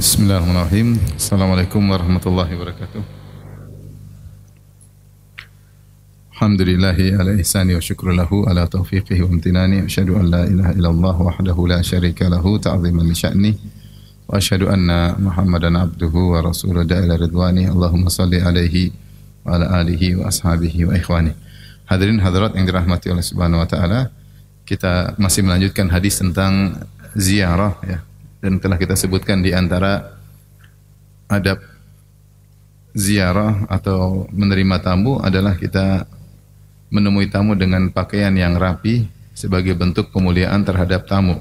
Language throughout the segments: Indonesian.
Bismillahirrahmanirrahim. Assalamualaikum warahmatullahi wabarakatuh. Alhamdulillahi ala ihsani wa syukru lahu ala taufiqihi wa amtinani. Asyhadu an la ilaha illallah wahdahu la syarika lahu ta'ziman li sya'ni. Wa asyhadu anna Muhammadan abduhu wa rasuluhu da'ila ridwani. Allahumma salli alaihi wa ala alihi wa ashabihi wa ikhwani. Hadirin hadirat yang dirahmati oleh Subhanahu wa taala, kita masih melanjutkan hadis tentang ziarah ya. Dan telah kita sebutkan di antara adab ziarah atau menerima tamu adalah kita menemui tamu dengan pakaian yang rapi sebagai bentuk pemuliaan terhadap tamu.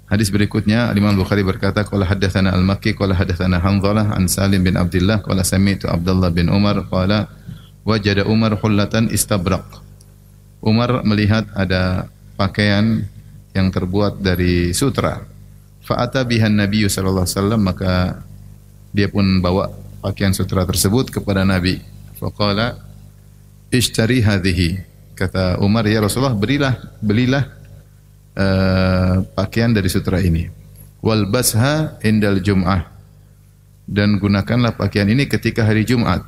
Hadis berikutnya Imam Bukhari berkata qala haddatsana Al-Makki qala haddatsana Hanzalah an Salim bin Abdullah qala sami'tu Abdullah bin Umar qala wajada Umar hullatan istabraq. Umar melihat ada pakaian yang terbuat dari sutra. Fa'ata bihan Nabi sallallahu alaihi wasallam, maka dia pun bawa pakaian sutra tersebut kepada Nabi. Faqala ishtari hadhihi. Kata Umar, ya Rasulullah, belilah pakaian dari sutra ini. Wal basha indal jum'ah, dan gunakanlah pakaian ini ketika hari Jumat.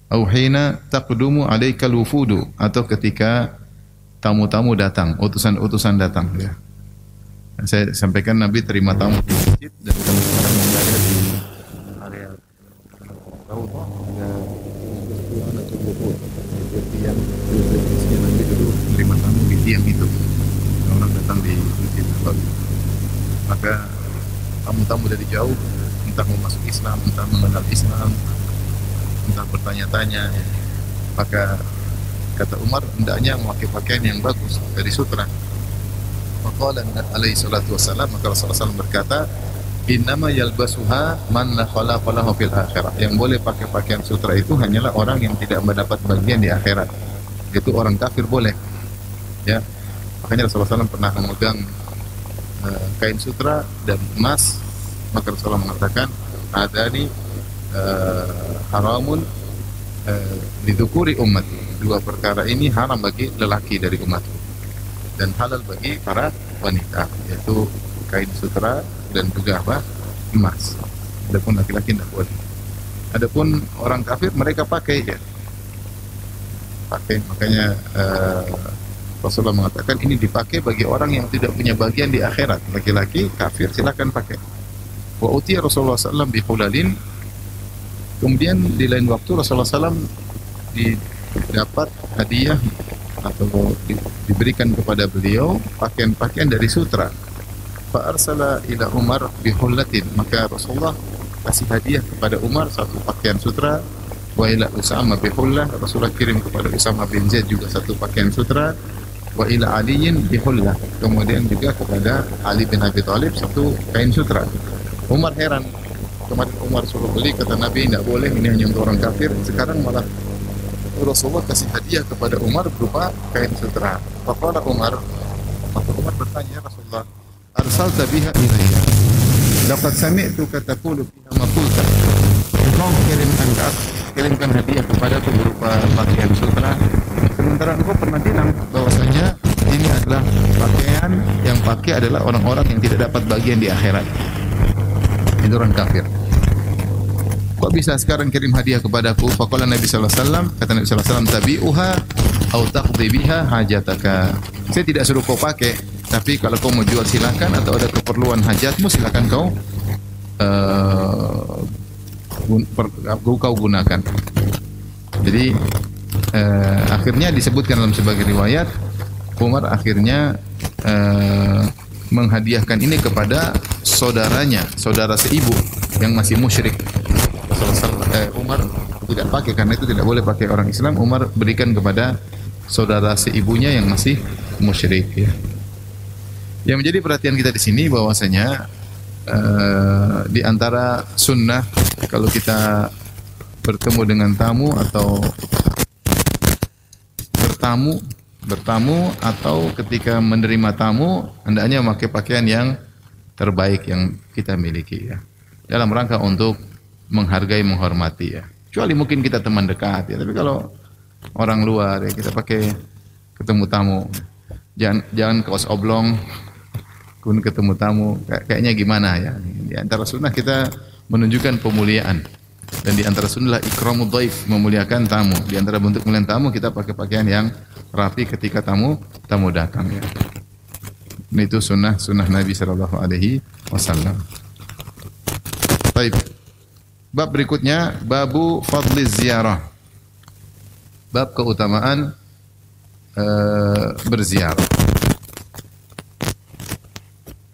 Au hina taqdumu alaikal wufudu, atau ketika tamu-tamu datang, utusan-utusan datang ya. Saya sampaikan Nabi terima tamu di masjid, dan tamu sekarang yang berada di area Raudhah ada Tuhan atau Bukut. Jadi yang Nabi dulu terima tamu di tiang itu. Orang datang di masjid Nabawi. Maka tamu-tamu dari jauh, entah mau masuk Islam, entah mengenal Islam, entah bertanya-tanya, ya. Maka kata Umar, hendaknya memakai pakaian yang bagus dari sutra. Maqala alaihi salatu wassalam, maka Rasulullah SAW berkata, innama yalbasuha man la khalaqa lahu fil akhirah. Yang boleh pakai pakaian sutra itu hanyalah orang yang tidak mendapat bagian di akhirat. Itu orang kafir boleh. Ya. Makanya Rasulullah SAW pernah memegang kain sutra dan emas, maka Rasulullah mengatakan, adani haramun lidhukuri ummati. Dua perkara ini haram bagi lelaki dari umatku dan halal bagi para wanita, yaitu kain sutra dan juga emas. Adapun laki-laki tidak boleh. Adapun orang kafir mereka pakai ya. Pakai, makanya Rasulullah mengatakan ini dipakai bagi orang yang tidak punya bagian di akhirat. Laki-laki kafir silakan pakai. Wa utiya Rasulullah sallallahu alaihi wasallam bi. Kemudian di lain waktu Rasulullah SAW didapat hadiah atau diberikan kepada beliau pakaian-pakaian dari sutra. Fa arsala ila Umar bi hullatin, maka Rasulullah kasih hadiah kepada Umar satu pakaian sutra. Wa ila Usama bi hullah, Rasulullah kirim kepada Usama bin Zaid juga satu pakaian sutra. Wa ila Aliyin bi hullah, kemudian juga kepada Ali bin Abi Thalib satu kain sutra. Umar heran. Kemarin Umar suruh beli, kata Nabi tidak boleh, ini hanya untuk orang kafir. Sekarang malah Rasulullah kasih hadiah kepada Umar berupa kain sutra. Faqala Umar, maka Umar bertanya, Rasulullah, arsalta biha ilayya, laqad sami'tuka taqulu fiha ma qulta. Engkau kirimkan hadiah kepadaku berupa pakaian sutra, sementara engkau pernah bilang bahwasanya ini adalah pakaian yang pakai adalah orang-orang yang tidak dapat bagian di akhirat. Itu orang kafir. Kok bisa sekarang kirim hadiah kepadaku? Faqala Nabi sallallahu alaihi wasallam, kata Nabi sallallahu alaihi wasallam, tabi'uha au taqdi biha hajataka. Saya tidak suruh kau pakai, tapi kalau kau mau jual silakan, atau ada keperluan hajatmu silakan kau gunakan. Jadi akhirnya disebutkan dalam sebagai riwayat, Umar akhirnya menghadiahkan ini kepada saudaranya, saudara seibu yang masih musyrik. Umar tidak pakai karena itu tidak boleh pakai orang Islam. Umar berikan kepada saudara seibunya yang masih musyrik ya. Yang menjadi perhatian kita di sini bahwasanya di antara sunnah kalau kita bertemu dengan tamu atau bertamu atau ketika menerima tamu, hendaknya memakai pakaian yang terbaik yang kita miliki ya. Dalam rangka untuk menghargai, menghormati ya. Kecuali mungkin kita teman dekat ya. Tapi kalau orang luar ya, kita pakai ketemu tamu. Jangan kaos oblong, Kun ketemu tamu, kayaknya gimana ya? Di antara sunnah kita menunjukkan pemuliaan. Dan di antara sunnah ikramud dhaif, memuliakan tamu. Di antara bentuk muliaan tamu kita pakai pakaian yang rapi ketika tamu datang ya. Ini itu sunnah Nabi sallallahu alaihi wasallam. Baik. Bab berikutnya babu fadli ziyarah. Bab keutamaan berziarah.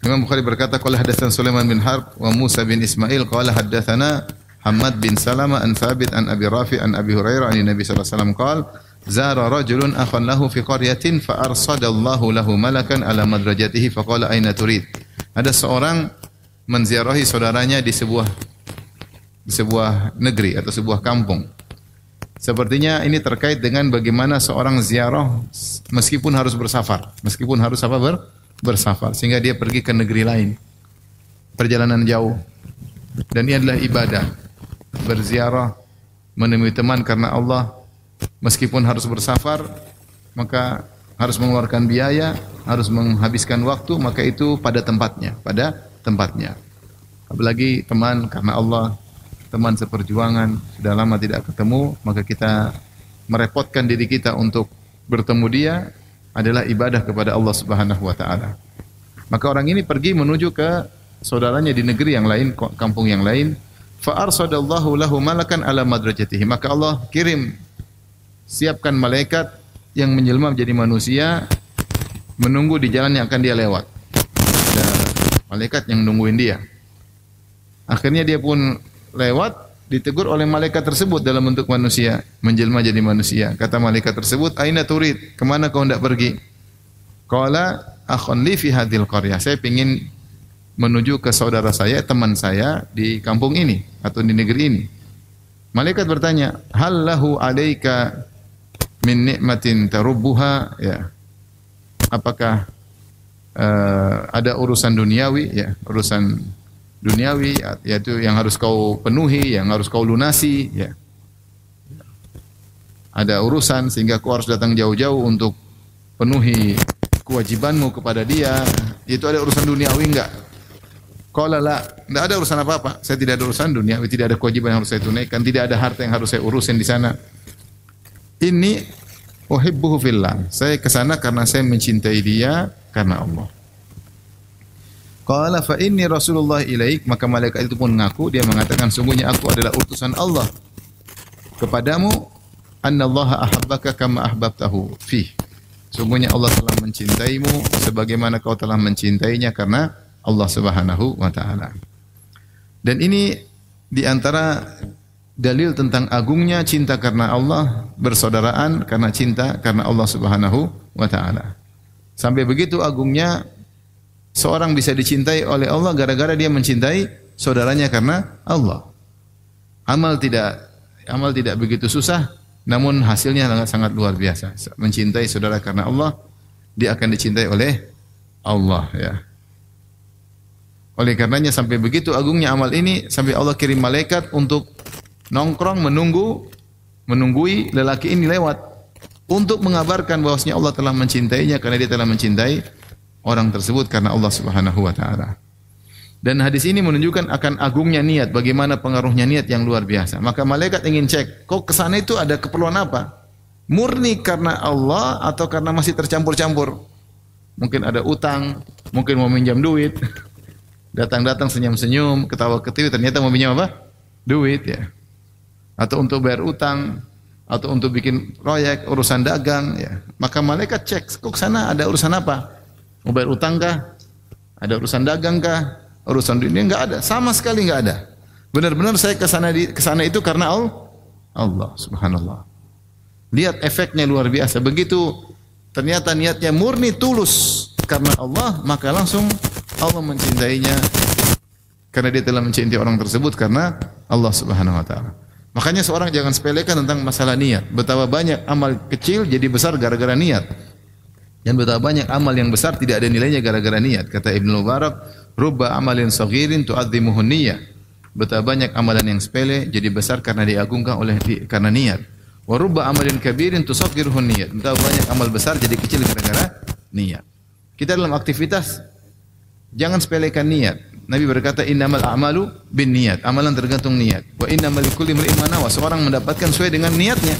Imam Bukhari berkata qala hadatsana Sulaiman bin Harb wa Musa bin Ismail qala hadatsana Hammad bin Salama an Thabit an Abi Rafi an Abi Hurairah an Nabi sallallahu alaihi wasallam qala zara rajulun akhan lahu fi qaryatin fa arsadallahu lahu malakan ala madrajatihi fa qala aina turid. Ada seorang menziarahi saudaranya di sebuah negeri atau sebuah kampung. Sepertinya ini terkait dengan bagaimana seorang ziarah meskipun harus bersafar, bersafar sehingga dia pergi ke negeri lain. Perjalanan jauh. Dan ini adalah ibadah. Berziarah, menemui teman karena Allah, meskipun harus bersafar, maka harus mengeluarkan biaya, harus menghabiskan waktu, maka itu pada tempatnya. Apalagi teman karena Allah, teman seperjuangan, sudah lama tidak ketemu, maka kita merepotkan diri kita untuk bertemu dia adalah ibadah kepada Allah Subhanahu wa taala. Maka orang ini pergi menuju ke saudaranya di negeri yang lain, kampung yang lain. Fa arsadallahu lahu malakan ala madrajatihi. Maka Allah siapkan malaikat yang menjelma menjadi manusia menunggu di jalan yang akan dia lewat. Ada malaikat yang nungguin dia. Akhirnya dia pun lewat, ditegur oleh malaikat tersebut dalam bentuk manusia, menjelma jadi manusia. Kata malaikat tersebut, "Aina turid? Kemana kau hendak pergi?" Qala akhun li fi hadhil qaryah. Saya ingin menuju ke saudara saya, teman saya di kampung ini atau di negeri ini. Malaikat bertanya, "Hal lahu 'alaika min ni'matin tarubbuha?" Ya. Apakah ada urusan duniawi, ya, urusan duniawi yaitu yang harus kau penuhi, yang harus kau lunasi, ya. Ada urusan sehingga kau harus datang jauh-jauh untuk penuhi kewajibanmu kepada dia. Itu ada urusan duniawi enggak? Qala la, enggak ada urusan apa-apa. Saya tidak ada urusan duniawi, tidak ada kewajiban yang harus saya tunaikan, tidak ada harta yang harus saya urusin di sana. Ini uhibbuhu fillah. Saya ke sana karena saya mencintai dia karena Allah. Qala fa inni Rasulullah ilaik, maka malaikat itu pun mengaku, dia mengatakan sungguhnya aku adalah utusan Allah kepadamu, annallaha ahabbaka kama ahbabtahu fi. Sungguhnya Allah telah mencintaimu sebagaimana kau telah mencintainya karena Allah Subhanahu wa taala. Dan ini di antara dalil tentang agungnya cinta karena Allah, bersaudaraan karena cinta karena Allah Subhanahu wa taala. Sampai begitu agungnya seorang bisa dicintai oleh Allah gara-gara dia mencintai saudaranya karena Allah. Amal tidak begitu susah, namun hasilnya sangat luar biasa. Mencintai saudara karena Allah, dia akan dicintai oleh Allah, ya. Oleh karenanya sampai begitu agungnya amal ini sampai Allah kirim malaikat untuk nongkrong menunggui lelaki ini lewat untuk mengabarkan bahwasanya Allah telah mencintainya karena dia telah mencintai orang tersebut karena Allah Subhanahu wa taala. Dan hadis ini menunjukkan akan agungnya niat, bagaimana pengaruhnya niat yang luar biasa. Maka malaikat ingin cek, kok kesana itu ada keperluan apa? Murni karena Allah atau karena masih tercampur-campur? Mungkin ada utang, mungkin mau minjam duit. Datang-datang senyum-senyum, ketawa-ketiwi, ternyata mau minjam apa? Duit, ya. Atau untuk bayar utang, atau untuk bikin proyek, urusan dagang, ya. Maka malaikat cek, kok kesana ada urusan apa? Mau bayar utang kah? Ada urusan dagang kah? Urusan dunia enggak ada, sama sekali enggak ada. Benar-benar saya ke sana itu karena Allah Subhanallah. Lihat efeknya luar biasa. Begitu ternyata niatnya murni tulus karena Allah, maka langsung Allah mencintainya karena dia telah mencintai orang tersebut karena Allah Subhanahu wa taala. Makanya seorang jangan sepelekan tentang masalah niat. Betapa banyak amal kecil jadi besar gara-gara niat. Dan betapa banyak amal yang besar tidak ada nilainya gara-gara niat. Kata Ibnu Mubarak, rubba amalin saghirin tu'azzimuhu niyyah. Betapa banyak amalan yang sepele jadi besar karena diagungkan karena niat. Wa rubba amalin kabirin tusaghiruhu niyyah. Betapa banyak amal besar jadi kecil gara-gara niat. Kita dalam aktivitas Jangan sepelekan niat. Nabi berkata innamal a'malu binniyat. Amalan tergantung niat. Wa innamal likulli imri'in ma nawa. Seorang mendapatkan sesuai dengan niatnya.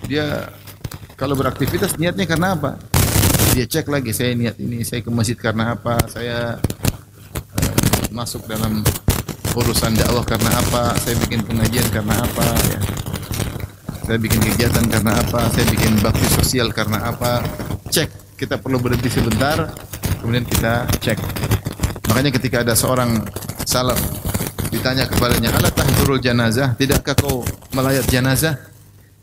Dia kalau beraktivitas niatnya karena apa? Dia cek lagi, saya niat ini, saya ke masjid karena apa? Saya masuk dalam urusan dakwah karena apa? Saya bikin pengajian karena apa? Ya. Saya bikin kegiatan karena apa? Saya bikin bakti sosial karena apa? Cek. Kita perlu berhenti sebentar, kemudian kita cek. Makanya ketika ada seorang salaf ditanya kepadanya, "Ala tahdurul janazah? Tidakkah kau melayat jenazah?"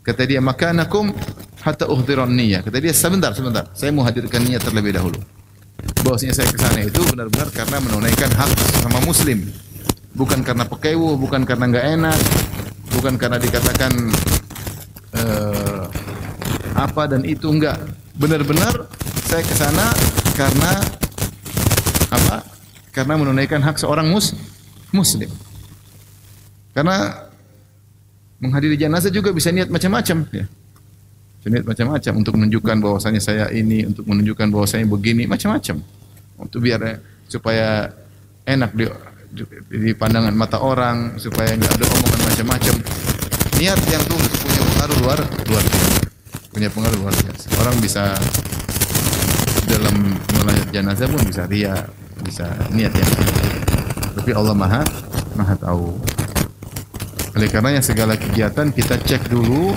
Kata dia, "Makanakum hatta uhdhiran niyyah." Kata dia, "Sebentar, saya mau hadirkan niat terlebih dahulu." Bahwasanya saya ke sana itu benar-benar karena menunaikan hak sama muslim. Bukan karena pekewu, bukan karena enggak enak, bukan karena dikatakan apa dan itu, enggak. Benar-benar saya ke sana karena apa? Karena menunaikan hak seorang muslim. Karena menghadiri jenazah juga bisa niat macam-macam, ya. Bisa niat macam-macam untuk menunjukkan bahwasanya saya ini, untuk menunjukkan bahwasanya begini, macam-macam. Untuk biar supaya enak di pandangan mata orang, supaya enggak ada omongan macam-macam. Niat yang tulus punya pengaruh luar biasa. Punya pengaruh luar biasa. Orang bisa dalam melayat jenazah pun bisa ria, bisa niat yang tapi Allah maha tahu. Oleh karenanya segala kegiatan kita cek dulu,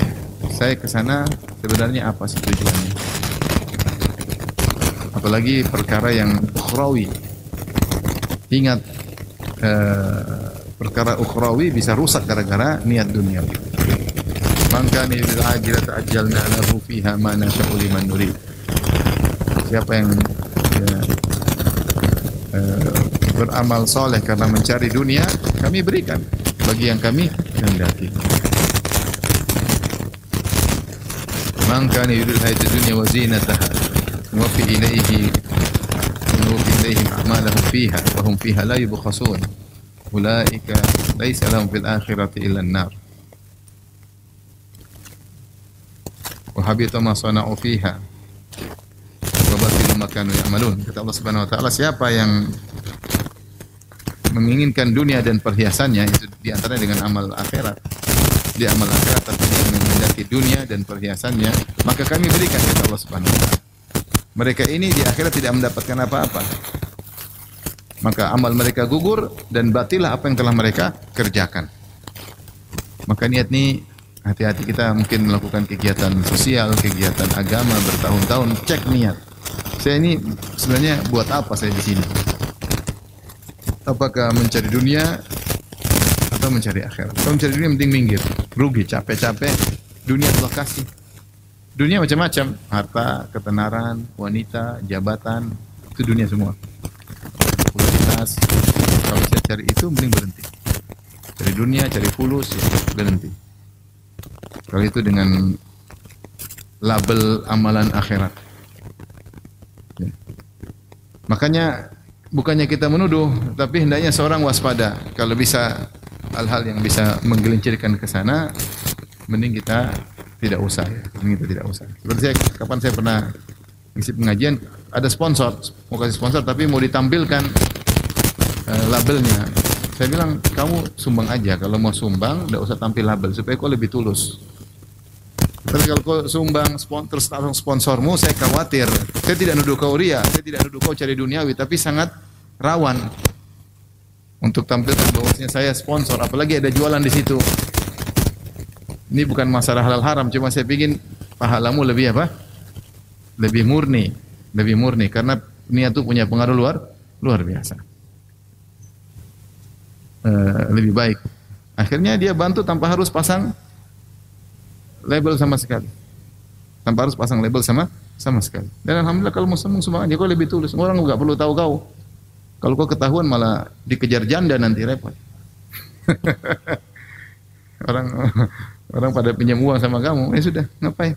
saya ke sana sebenarnya apa sih tujuannya. Apalagi perkara yang ukhrawi. Ingat perkara ukhrawi bisa rusak gara-gara niat duniawi. Maka bil ajilati ajjalna lahu fiha ma nasha'u liman nurid. Siapa yang beramal soleh karena mencari dunia, kami berikan bagi yang kami kehendaki. Man kana yuridul hayata dunya wa zinataha wa fi ilayhi a'malahum fiha wa hum fiha la yubkhasun. Ulaika laysa lahum fil akhirati illa an-nar. Wa habita ma sana'u fiha wa batilu ma kanu ya'malun. Kata Allah Subhanahu wa taala, siapa yang menginginkan dunia dan perhiasannya, itu di antaranya dengan amal akhirat. Di amal akhirat artinya menghendaki dunia dan perhiasannya, maka kami berikan, kata Allah Subhanahu wa taala. Mereka ini di akhirat tidak mendapatkan apa-apa. Maka amal mereka gugur dan batilah apa yang telah mereka kerjakan. Maka niat ini hati-hati, kita mungkin melakukan kegiatan sosial, kegiatan agama bertahun-tahun, cek niat. Saya ini sebenarnya buat apa saya di sini? Apakah mencari dunia atau mencari akhirat? Kalau mencari dunia mending minggir, rugi, capek-capek. Dunia Allah kasih. Dunia macam-macam, harta, ketenaran, wanita, jabatan, itu dunia semua. Popularitas. Kalau saya cari itu mending berhenti. Cari dunia, cari fulus, ya, berhenti. Kalau itu dengan label amalan akhirat. Ya. Makanya bukannya kita menuduh, tapi hendaknya seorang waspada. Kalau bisa hal-hal yang bisa menggelincirkan ke sana, mending kita tidak usah. Ya. Mending kita tidak usah. Seperti kapan saya pernah ngisi pengajian, ada sponsor, mau kasih sponsor, tapi mau ditampilkan labelnya. Saya bilang, kamu sumbang aja. Kalau mau sumbang, tidak usah tampil label, supaya kau lebih tulus. Tapi kalau kau sumbang terus langsung sponsormu, saya khawatir. Saya tidak nuduh kau ria, saya tidak nuduh kau cari duniawi, tapi sangat rawan untuk tampilkan bahwasanya saya sponsor, apalagi ada jualan di situ. Ini bukan masalah halal haram, cuma saya ingin pahalamu lebih apa? Lebih murni, karena niat itu punya pengaruh luar biasa. Lebih baik. Akhirnya dia bantu tanpa harus pasang label sama sekali. Tanpa harus pasang label sama sekali. Dan alhamdulillah kalau mau sumbang aja, kau lebih tulus. Orang enggak perlu tahu kau. Kalau kau ketahuan malah dikejar janda nanti repot. orang pada pinjam uang sama kamu, sudah, ngapain?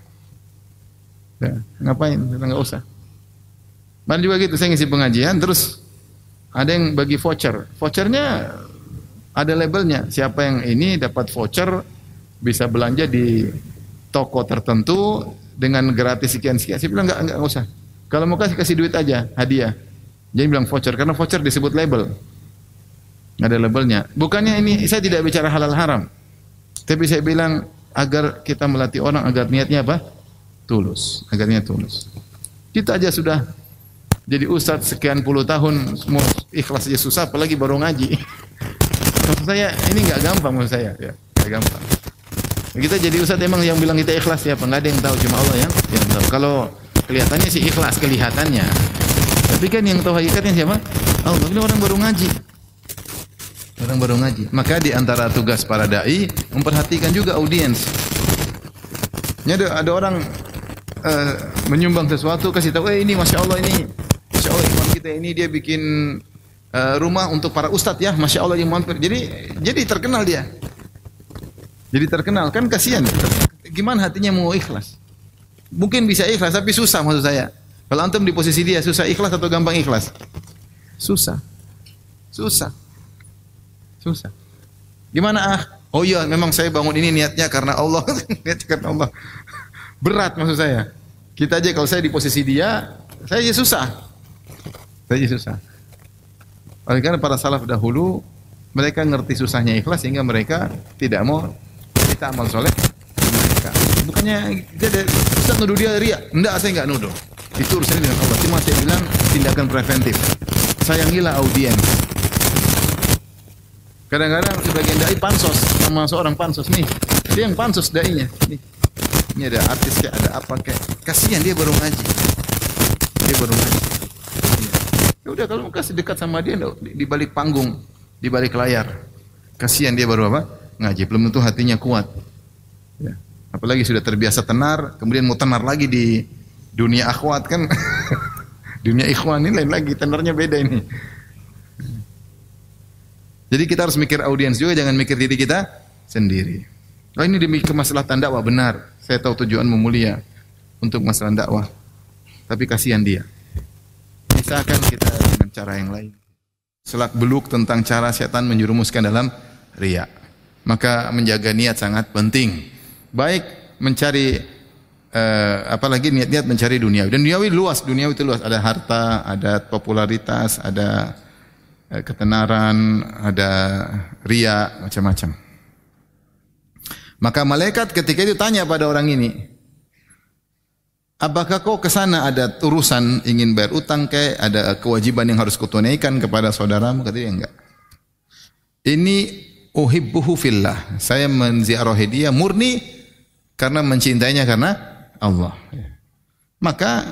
Ya, ngapain? Enggak usah. Mana juga gitu, saya ngisi pengajian terus ada yang bagi voucher. Vouchernya ada labelnya. Siapa yang ini dapat voucher bisa belanja di toko tertentu dengan gratis sekian. Saya bilang enggak usah. Kalau mau kasih duit aja, hadiah. Jangan bilang voucher karena voucher disebut label. Ada labelnya. Bukannya ini saya tidak bicara halal haram. Tapi saya bilang agar kita melatih orang agar niatnya apa? Tulus, agar niat tulus. Kita aja sudah jadi ustadz sekian puluh tahun, mau ikhlas aja susah, apalagi baru ngaji. Maksud saya ini nggak gampang menurut saya, ya, nggak gampang. Kita jadi ustadz emang yang bilang kita ikhlas siapa? Nggak ada yang tahu, cuma Allah yang tahu. Kalau kelihatannya sih ikhlas kelihatannya, tapi kan yang tahu hakikatnya siapa? Allah. Ini orang baru ngaji. Orang baru ngaji. Maka di antara tugas para dai memperhatikan juga audiens. Ini ada orang menyumbang sesuatu, kasih tahu, ini masya Allah ini, masya Allah ikhwan kita ini dia bikin rumah untuk para ustadz ya, masya Allah yang mampir. Jadi terkenal dia. Jadi terkenal kan kasihan. Gimana hatinya mau ikhlas? Mungkin bisa ikhlas tapi susah maksud saya. Kalau antum di posisi dia susah ikhlas atau gampang ikhlas? Susah. Susah. Susah. Gimana Oh iya, memang saya bangun ini niatnya karena Allah. Niatnya karena Allah. Berat maksud saya. Kita aja kalau saya di posisi dia, saya aja susah. Saya aja susah. Oleh karena para salaf dahulu, mereka ngerti susahnya ikhlas sehingga mereka tidak mau kita amal soleh mereka. Bukannya dia Ustaz nuduh dia ria. Enggak, saya enggak nuduh. Itu urusannya dengan Allah. Cuma saya bilang tindakan preventif. Sayangilah audiens. Kadang-kadang sebagian dai pansos sama seorang pansos nih. Dia yang pansos dainya. Nih. Ini ada artis kayak ada apa kayak. Kasihan dia baru ngaji. Dia baru ngaji. Ya udah kalau kasih dekat sama dia di balik panggung, di balik layar. Kasihan dia baru apa? Ngaji. Belum tentu hatinya kuat. Ya. Apalagi sudah terbiasa tenar, kemudian mau tenar lagi di dunia akhwat kan. Dunia ikhwan ini lain lagi, tenarnya beda ini. Jadi kita harus mikir audiens juga, jangan mikir diri kita sendiri. Oh ini demi kemaslahatan dakwah, benar. Saya tahu tujuanmu mulia untuk masalah dakwah. Tapi kasihan dia. Misalkan kita dengan cara yang lain. Selak beluk tentang cara setan menjerumuskan dalam riya. Maka menjaga niat sangat penting. Baik mencari apalagi niat-niat mencari duniawi. Dan duniawi luas, duniawi itu luas. Ada harta, ada popularitas, ada ketenaran, ada riya, macam-macam. Maka malaikat ketika itu tanya pada orang ini, apakah kau ke sana ada urusan ingin bayar utang kayak ada kewajiban yang harus kau tunaikan kepada saudaramu? Kata dia enggak. Ini uhibbuhu fillah. Saya menziarahi dia murni karena mencintainya karena Allah. Maka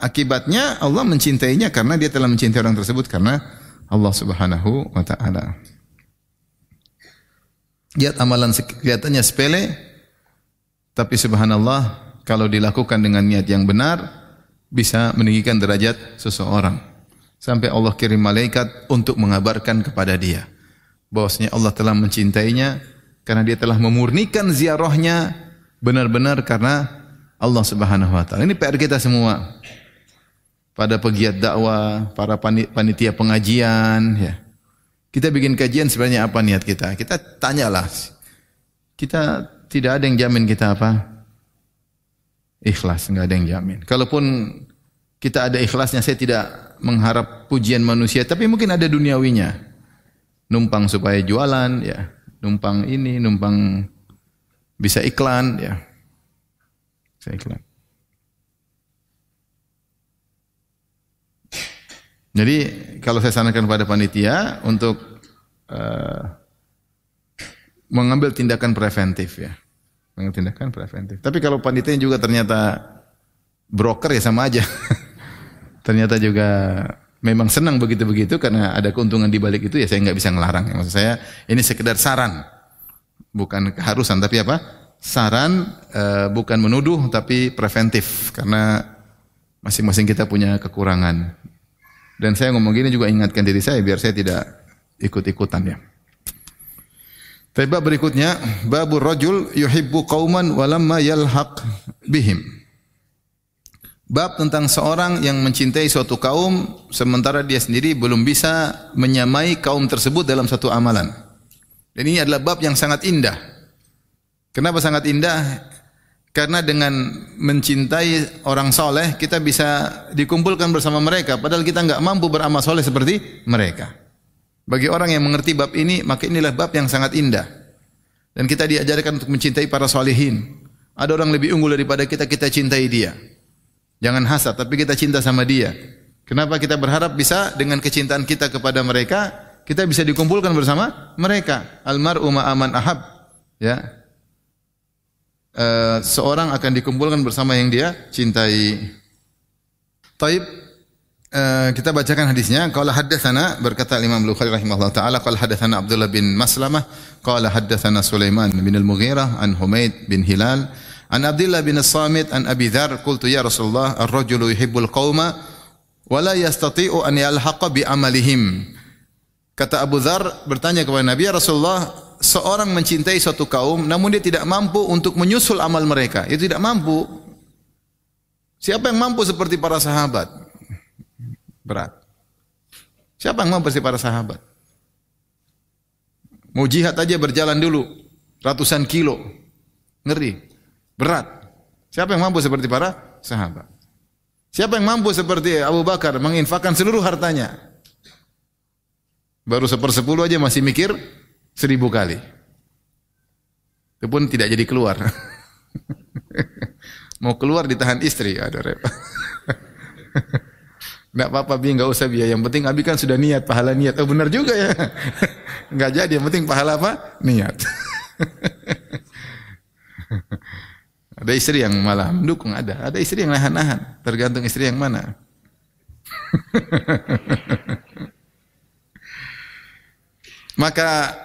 akibatnya Allah mencintainya karena dia telah mencintai orang tersebut karena Allah Subhanahu wa taala. Lihat amalan kelihatannya sepele, tapi subhanallah kalau dilakukan dengan niat yang benar bisa meninggikan derajat seseorang. Sampai Allah kirim malaikat untuk mengabarkan kepada dia bahwasanya Allah telah mencintainya karena dia telah memurnikan ziarahnya benar-benar karena Allah Subhanahu wa taala. Ini PR kita semua. Pada pegiat dakwah, para panitia pengajian, ya. Kita bikin kajian sebenarnya apa niat kita? Kita tanyalah. Kita tidak ada yang jamin kita apa? Ikhlas, enggak ada yang jamin. Kalaupun kita ada ikhlasnya, saya tidak mengharap pujian manusia, tapi mungkin ada duniawinya. Numpang supaya jualan, ya. Numpang ini, numpang bisa iklan, ya. Bisa iklan. Jadi kalau saya sarankan pada panitia untuk mengambil tindakan preventif ya, mengambil tindakan preventif. Tapi kalau panitia juga ternyata broker ya sama aja. Ternyata juga memang senang begitu-begitu karena ada keuntungan di balik itu ya saya nggak bisa ngelarang. Maksud saya ini sekedar saran, bukan keharusan tapi apa? Saran bukan menuduh tapi preventif karena masing-masing kita punya kekurangan. Dan saya ngomong gini juga ingatkan diri saya biar saya tidak ikut-ikutan ya. Bab berikutnya, babur rajul yuhibbu qauman walamma yalhaq bihim. Bab tentang seorang yang mencintai suatu kaum sementara dia sendiri belum bisa menyamai kaum tersebut dalam satu amalan. Dan ini adalah bab yang sangat indah. Kenapa sangat indah? Karena dengan mencintai orang soleh kita bisa dikumpulkan bersama mereka. Padahal kita enggak mampu beramal soleh seperti mereka. Bagi orang yang mengerti bab ini, maka inilah bab yang sangat indah. Dan kita diajarkan untuk mencintai para solehin. Ada orang lebih unggul daripada kita, kita cintai dia. Jangan hasad, tapi kita cinta sama dia. Kenapa kita berharap bisa dengan kecintaan kita kepada mereka, kita bisa dikumpulkan bersama mereka. Almar'u ma'aman ahab. Ya. Seorang akan dikumpulkan bersama yang dia cintai. Taib, kita bacakan hadisnya. Qala haddatsana, berkata Imam Bukhari rahimahullah taala, qala haddatsana Abdullah bin Maslamah, qala haddatsana Sulaiman bin al-Mughirah an Humaid bin Hilal an Abdullah bin As-Samit an Abi Dzar, qultu ya Rasulullah, ar-rajulu yuhibbul qauma wa la yastati'u an yalhaqa bi amalihim. Kata Abu Dzar bertanya kepada Nabi, ya Rasulullah, seorang mencintai suatu kaum namun dia tidak mampu untuk menyusul amal mereka. Dia tidak mampu. Siapa yang mampu seperti para sahabat? Berat. Siapa yang mampu seperti para sahabat? Mau jihad aja berjalan dulu ratusan kilo. Ngeri. Berat. Siapa yang mampu seperti para sahabat? Siapa yang mampu seperti Abu Bakar menginfakkan seluruh hartanya? Baru 1/10 aja masih mikir 1000 kali. Itu pun tidak jadi keluar. Mau keluar ditahan istri, ada repot. Enggak apa-apa, Bi, enggak usah biaya. Yang penting Abi kan sudah niat, pahala niat. Oh benar juga ya. Enggak jadi, yang penting pahala apa? Niat. Ada istri yang malah mendukung, ada istri yang nahan-nahan, tergantung istri yang mana. Maka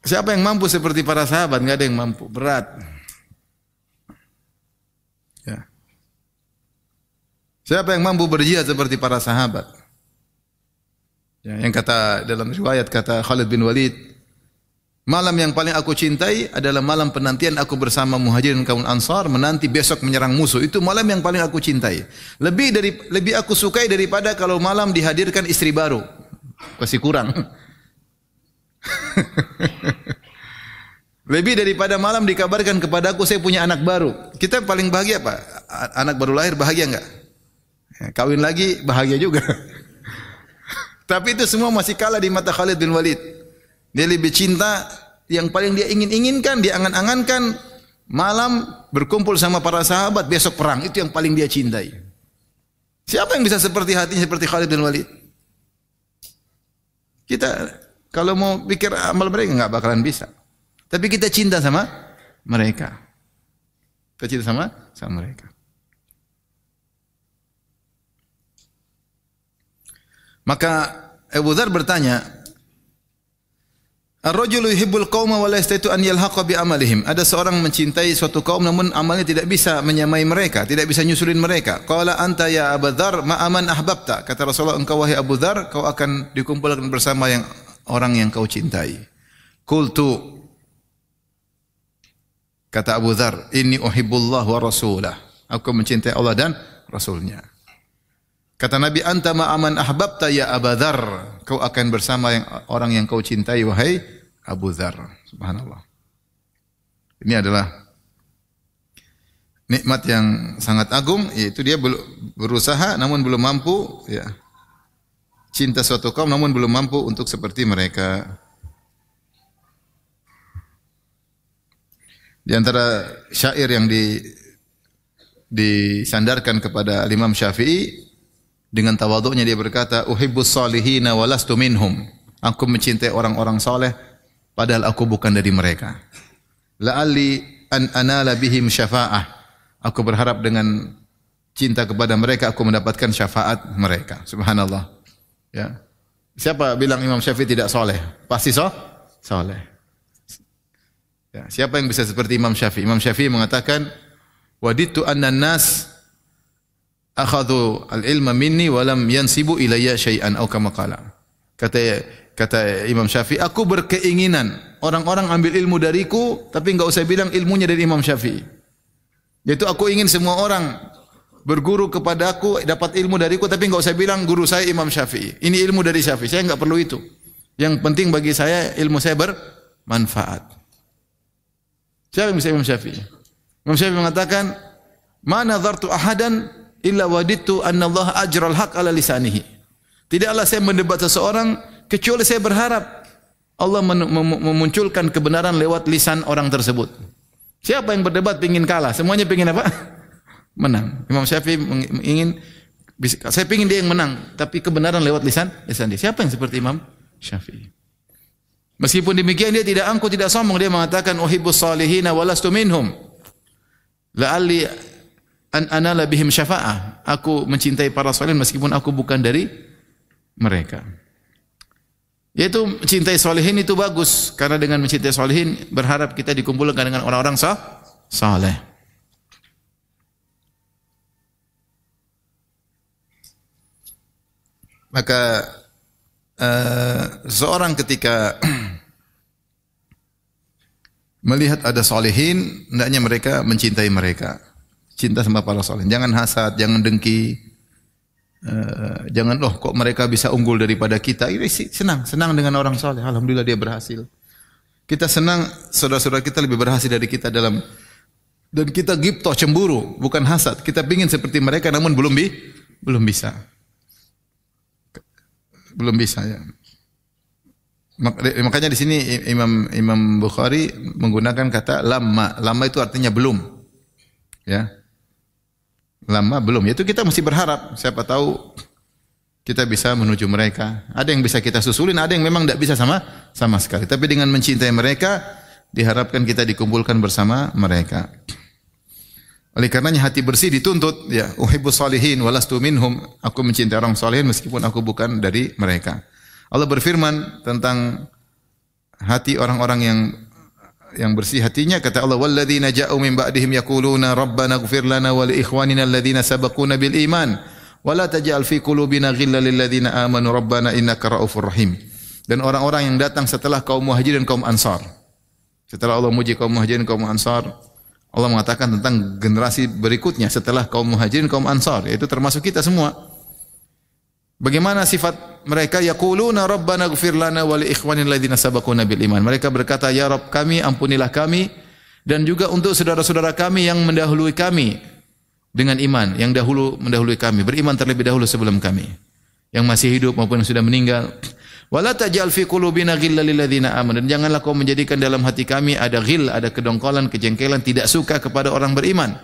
siapa yang mampu seperti para sahabat? Enggak ada yang mampu, berat. Ya. Siapa yang mampu berjihad seperti para sahabat? Ya, yang kata dalam riwayat kata Khalid bin Walid, malam yang paling aku cintai adalah malam penantian aku bersama Muhajirin kaum Ansar menanti besok menyerang musuh. Itu malam yang paling aku cintai. Lebih aku sukai daripada kalau malam dihadirkan istri baru. Masih kurang. Lebih daripada malam dikabarkan kepadaku saya punya anak baru. Kita paling bahagia apa? Anak baru lahir bahagia enggak? Kawin lagi bahagia juga. Tapi itu semua masih kalah di mata Khalid bin Walid. Dia lebih cinta yang paling dia inginkan, dia angan-angankan malam berkumpul sama para sahabat besok perang. Itu yang paling dia cintai. Siapa yang bisa seperti hatinya seperti Khalid bin Walid? Kita kalau mau pikir amal mereka enggak bakalan bisa. Tapi kita cinta sama mereka. Kita cinta sama mereka. Maka Abu Dzar bertanya, ar-rajulu yuhibbul qauma wa la yastati'u an yalhaqa bi amalihim. Ada seorang mencintai suatu kaum namun amalnya tidak bisa menyamai mereka, tidak bisa nyusulin mereka. Qala anta ya Abu Dzar ma aman ahbabta. Kata Rasulullah, engkau wahai Abu Dzar, kau akan dikumpulkan bersama yang orang yang kau cintai. Qultu, kata Abu Dzar, inni uhibbullah wa rasulah. Aku mencintai Allah dan Rasulnya. Kata Nabi, anta ma'aman ahbabta ya Abu Dzar. Kau akan bersama orang yang kau cintai wahai Abu Dzar. Subhanallah. Ini adalah nikmat yang sangat agung, yaitu dia berusaha namun belum mampu, ya. Cinta suatu kaum namun belum mampu untuk seperti mereka. Di antara syair yang disandarkan kepada Imam Syafi'i, dengan tawadhu'nya dia berkata, uhibbus salihina wa lastu minhum. Aku mencintai orang-orang saleh padahal aku bukan dari mereka. La'alli an anala bihim syafa'ah. Aku berharap dengan cinta kepada mereka aku mendapatkan syafaat mereka. Subhanallah. Ya. Siapa bilang Imam Syafi'i tidak saleh? Pasti saleh. Ya, siapa yang bisa seperti Imam Syafi'i? Imam Syafi'i mengatakan, waditu anna nas akhadhu al-ilma minni wa lam yansibu ilayya syai'an aw kama qala. Kata Imam Syafi'i, aku berkeinginan orang-orang ambil ilmu dariku tapi enggak usah bilang ilmunya dari Imam Syafi'i. Yaitu aku ingin semua orang berguru kepadaku, dapat ilmu dariku tapi enggak usah bilang guru saya Imam Syafi'i. Ini ilmu dari Syafi'i. Saya enggak perlu itu. Yang penting bagi saya ilmu saya bermanfaat. Siapa yang bisa Imam Syafi'i? Imam Syafi'i mengatakan, "Ma nadhartu ahadan illa wadittu anna Allah ajral haq ala lisanihi." Tidaklah saya mendebat seseorang kecuali saya berharap Allah memunculkan kebenaran lewat lisan orang tersebut. Siapa yang berdebat ingin kalah? Semuanya ingin apa? Menang. Imam Syafi'i ingin, saya ingin dia yang menang, tapi kebenaran lewat lisan dia. Siapa yang seperti Imam Syafi'i? Meskipun demikian dia tidak angkuh, tidak sombong, dia mengatakan uhibbus salihina walastu minhum. La'alli an anala bihim syafa'ah. Aku mencintai para salihin meskipun aku bukan dari mereka. Yaitu mencintai salihin itu bagus, karena dengan mencintai salihin berharap kita dikumpulkan dengan orang-orang saleh. Maka seorang ketika melihat ada salihin, hendaknya mereka mencintai mereka. Cinta sama para salihin. Jangan hasad, jangan dengki. Jangan kok mereka bisa unggul daripada kita. Ini senang dengan orang saleh. Alhamdulillah dia berhasil. Kita senang saudara-saudara kita lebih berhasil dari kita dalam, dan kita ghibthah, cemburu, bukan hasad. Kita ingin seperti mereka namun belum bisa. Belum bisa ya. Makanya di sini Imam Bukhari menggunakan kata lamma. Lamma itu artinya belum. Ya. Lamma belum. Itu kita mesti berharap, siapa tahu kita bisa menuju mereka. Ada yang bisa kita susulin, ada yang memang tidak bisa sama sekali. Tapi dengan mencintai mereka, diharapkan kita dikumpulkan bersama mereka. Oleh karenanya hati bersih dituntut, ya, uhibbus salihin walastu minhum. Aku mencintai orang salihin meskipun aku bukan dari mereka. Allah berfirman tentang hati orang-orang yang bersih hatinya, kata Allah, walladzina ja'u min ba'dihim yaquluna rabbana ighfir lana wa li ikhwanina alladhina sabaquna bil iman wa la taj'al fi qulubina ghillan lil ladzina amanu rabbana innaka ra'ufur rahim. Dan orang-orang yang datang setelah kaum Muhajirin dan kaum Ansar. Setelah Allah muji kaum Muhajirin dan kaum Ansar, Allah mengatakan tentang generasi berikutnya setelah kaum Muhajirin, kaum Ansar, yaitu termasuk kita semua. Bagaimana sifat mereka? Yaquluna rabbana ighfir lana wa li ikhwanina alladziina sabaquna bil iman. Mereka berkata, ya Rabb kami, ampunilah kami dan juga untuk saudara-saudara kami yang mendahului kami dengan iman, yang mendahului kami, beriman terlebih dahulu sebelum kami, yang masih hidup maupun yang sudah meninggal. Wala taj'al fi qulubina ghillan lil ladzina amanu. Dan janganlah kau menjadikan dalam hati kami ada ghil, ada kedongkolan, kejengkelan, tidak suka kepada orang beriman.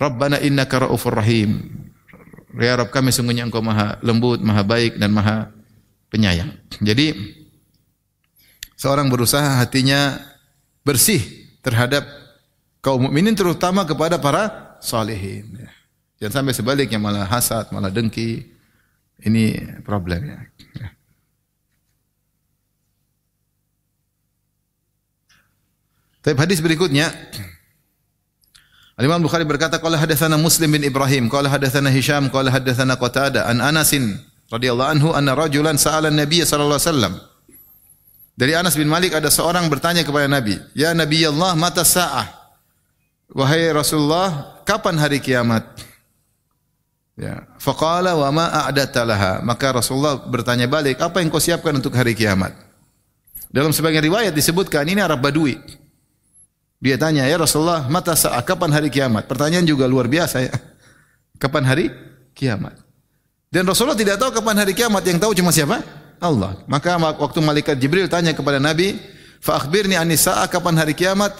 Rabbana innaka ra'ufur rahim. Ya Rabb kami, sungguhnya Engkau Maha lembut, Maha baik dan Maha penyayang. Jadi seorang berusaha hatinya bersih terhadap kaum mukminin, terutama kepada para salihin. Jangan sampai sebaliknya malah hasad, malah dengki. Ini problemnya. Tapi hadis berikutnya, Al-Imam Bukhari berkata, qala hadatsana Muslim bin Ibrahim, qala hadatsana Hisham, qala hadatsana Qatadah an Anas radhiyallahu anhu anna rajulan sa'ala an-nabiy sallallahu alaihi wasallam. Dari Anas bin Malik ada seorang bertanya kepada Nabi, "Ya Nabi Allah, mata sa'ah?" Wahai Rasulullah, kapan hari kiamat? Ya, faqala wa ma a'dadta laha. Maka Rasulullah bertanya balik, apa yang kau siapkan untuk hari kiamat? Dalam sebagian riwayat disebutkan ini Arab Badui. Dia tanya, ya Rasulullah, mata sa'ah, kapan hari kiamat? Pertanyaan juga luar biasa ya. Kapan hari kiamat? Dan Rasulullah tidak tahu kapan hari kiamat, yang tahu cuma siapa? Allah. Maka waktu malaikat Jibril tanya kepada Nabi, fa akhbirni anis sa'ah, kapan hari kiamat?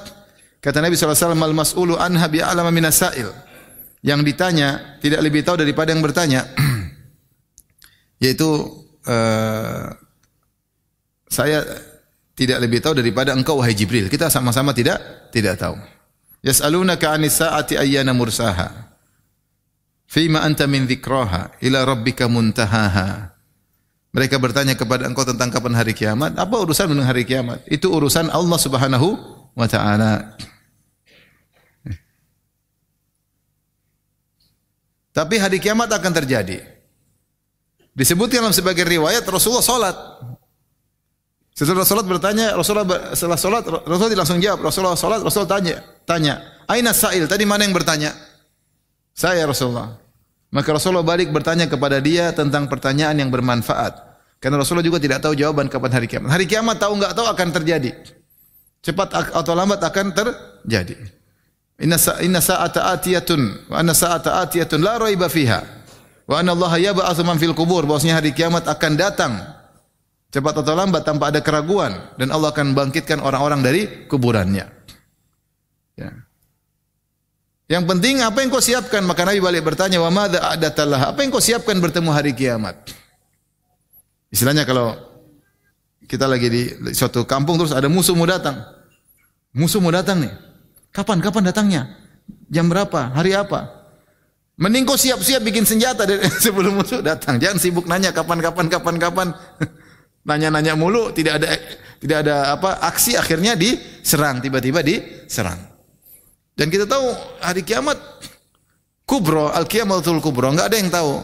Kata Nabi SAW, al mas'ulu anha bi'alama minas sa'il. Yang ditanya tidak lebih tahu daripada yang bertanya. Yaitu saya tidak lebih tahu daripada engkau wahai Jibril. Kita sama-sama tidak tahu. Yas'alunaka 'anis sa'ati ayyana mursaha. Fima anta min dzikraha ila rabbika muntahaha. Mereka bertanya kepada engkau tentang kapan hari kiamat. Apa urusan dengan hari kiamat? Itu urusan Allah Subhanahu wa taala. Tapi hari kiamat akan terjadi. Disebutkan dalam sebagian riwayat Rasulullah salat. Setelah salat bertanya, setelah salat Rasulullah langsung jawab. Rasulullah salat, Rasulullah tanya, "Aina sa'il?" Tadi mana yang bertanya? Saya Rasulullah. Maka Rasulullah balik bertanya kepada dia tentang pertanyaan yang bermanfaat. Karena Rasulullah juga tidak tahu jawaban kapan hari kiamat. Hari kiamat tahu enggak tahu akan terjadi. Cepat atau lambat akan terjadi. Inna sa'ata atiyatun wa anna sa'ata atiyatun la raiba fiha wa anna Allah yab'atsu man fil qubur, bahwasanya hari kiamat akan datang cepat atau lambat tanpa ada keraguan, dan Allah akan bangkitkan orang-orang dari kuburannya. Ya. Yang penting apa yang kau siapkan? Maka Nabi balik bertanya, wa madza a'datalah? Apa yang kau siapkan bertemu hari kiamat? Istilahnya kalau kita lagi di suatu kampung terus ada musuh mau datang. Musuh mau datang nih. Kapan datangnya? Jam berapa? Hari apa? Mending kau siap-siap bikin senjata sebelum musuh datang. Jangan sibuk nanya kapan. Nanya-nanya mulu, tidak ada aksi, akhirnya diserang, tiba-tiba diserang. Dan kita tahu hari kiamat kubro, al-qiyamatul kubro, enggak ada yang tahu.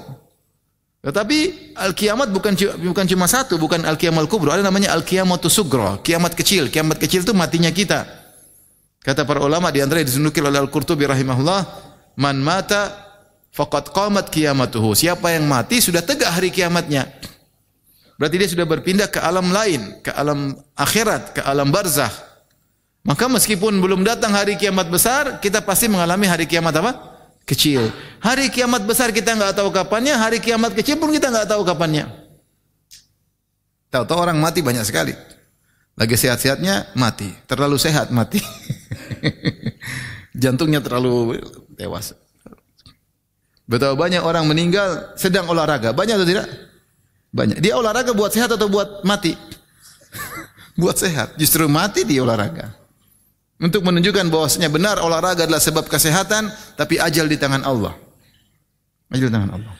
Tetapi al-kiamat bukan cuma satu, bukan al-qiyamal kubro, ada namanya al-qiyamatus sugro, kiamat kecil. Kiamat kecil itu matinya kita. Kata para ulama di antara disunukil oleh Al-Qurtubi rahimahullah, man mata faqad qamat qiyamatuhu. Siapa yang mati sudah tegak hari kiamatnya. Berarti dia sudah berpindah ke alam lain, ke alam akhirat, ke alam barzakh. Maka meskipun belum datang hari kiamat besar, kita pasti mengalami hari kiamat apa? Kecil. Hari kiamat besar kita enggak tahu kapannya, hari kiamat kecil pun kita enggak tahu kapannya. Tahu-tahu orang mati banyak sekali. Lagi sehat-sehatnya mati, terlalu sehat mati. Jantungnya terlalu dewasa. Betapa banyak orang meninggal sedang olahraga, banyak atau tidak? Banyak. Dia olahraga buat sehat atau buat mati? Buat sehat. Justru mati dia olahraga. Untuk menunjukkan bahwasanya benar olahraga adalah sebab kesehatan, tapi ajal di tangan Allah. Ajal di tangan Allah.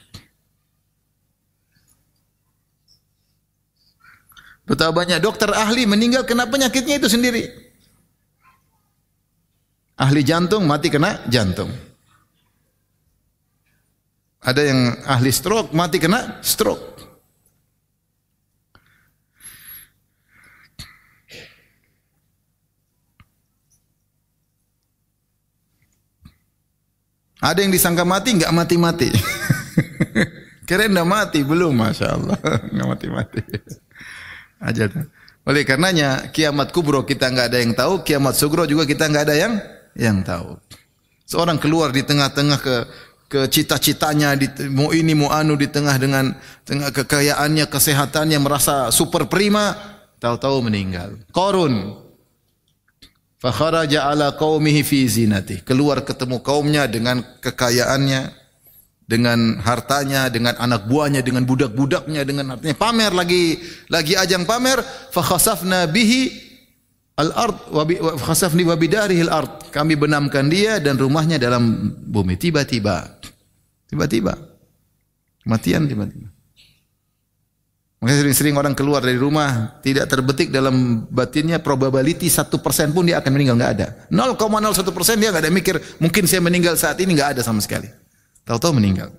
Betapa banyak dokter ahli meninggal kena penyakitnya itu sendiri. Ahli jantung mati kena jantung. Ada yang ahli stroke mati kena stroke. Ada yang disangka mati, enggak mati-mati. Keren enggak mati, belum, Masya Allah. Enggak mati-mati. Aja. Oleh karenanya, kiamat kubro kita enggak ada yang tahu, kiamat sugro juga kita enggak ada yang tahu. Seorang keluar di tengah-tengah ke cita-citanya, mau ini mau anu, di tengah dengan kekayaannya, kesehatannya, merasa super prima, tahu-tahu meninggal. Qarun fa kharaja ala qaumihi fi zinati, keluar ketemu kaumnya dengan kekayaannya, dengan hartanya, dengan anak buahnya, dengan budak-budaknya, dengan artinya pamer, lagi ajang pamer. Fa khasafna bihi al-ard wa khasafni wa bidarihi al-ard, kami benamkan dia dan rumahnya dalam bumi. Tiba-tiba kematian tiba-tiba. Makanya sering-sering orang keluar dari rumah tidak terbetik dalam batinnya probability 1% pun dia akan meninggal, enggak ada. 0,01% dia enggak ada mikir mungkin saya meninggal saat ini, enggak ada sama sekali. Tahu-tahu meninggal.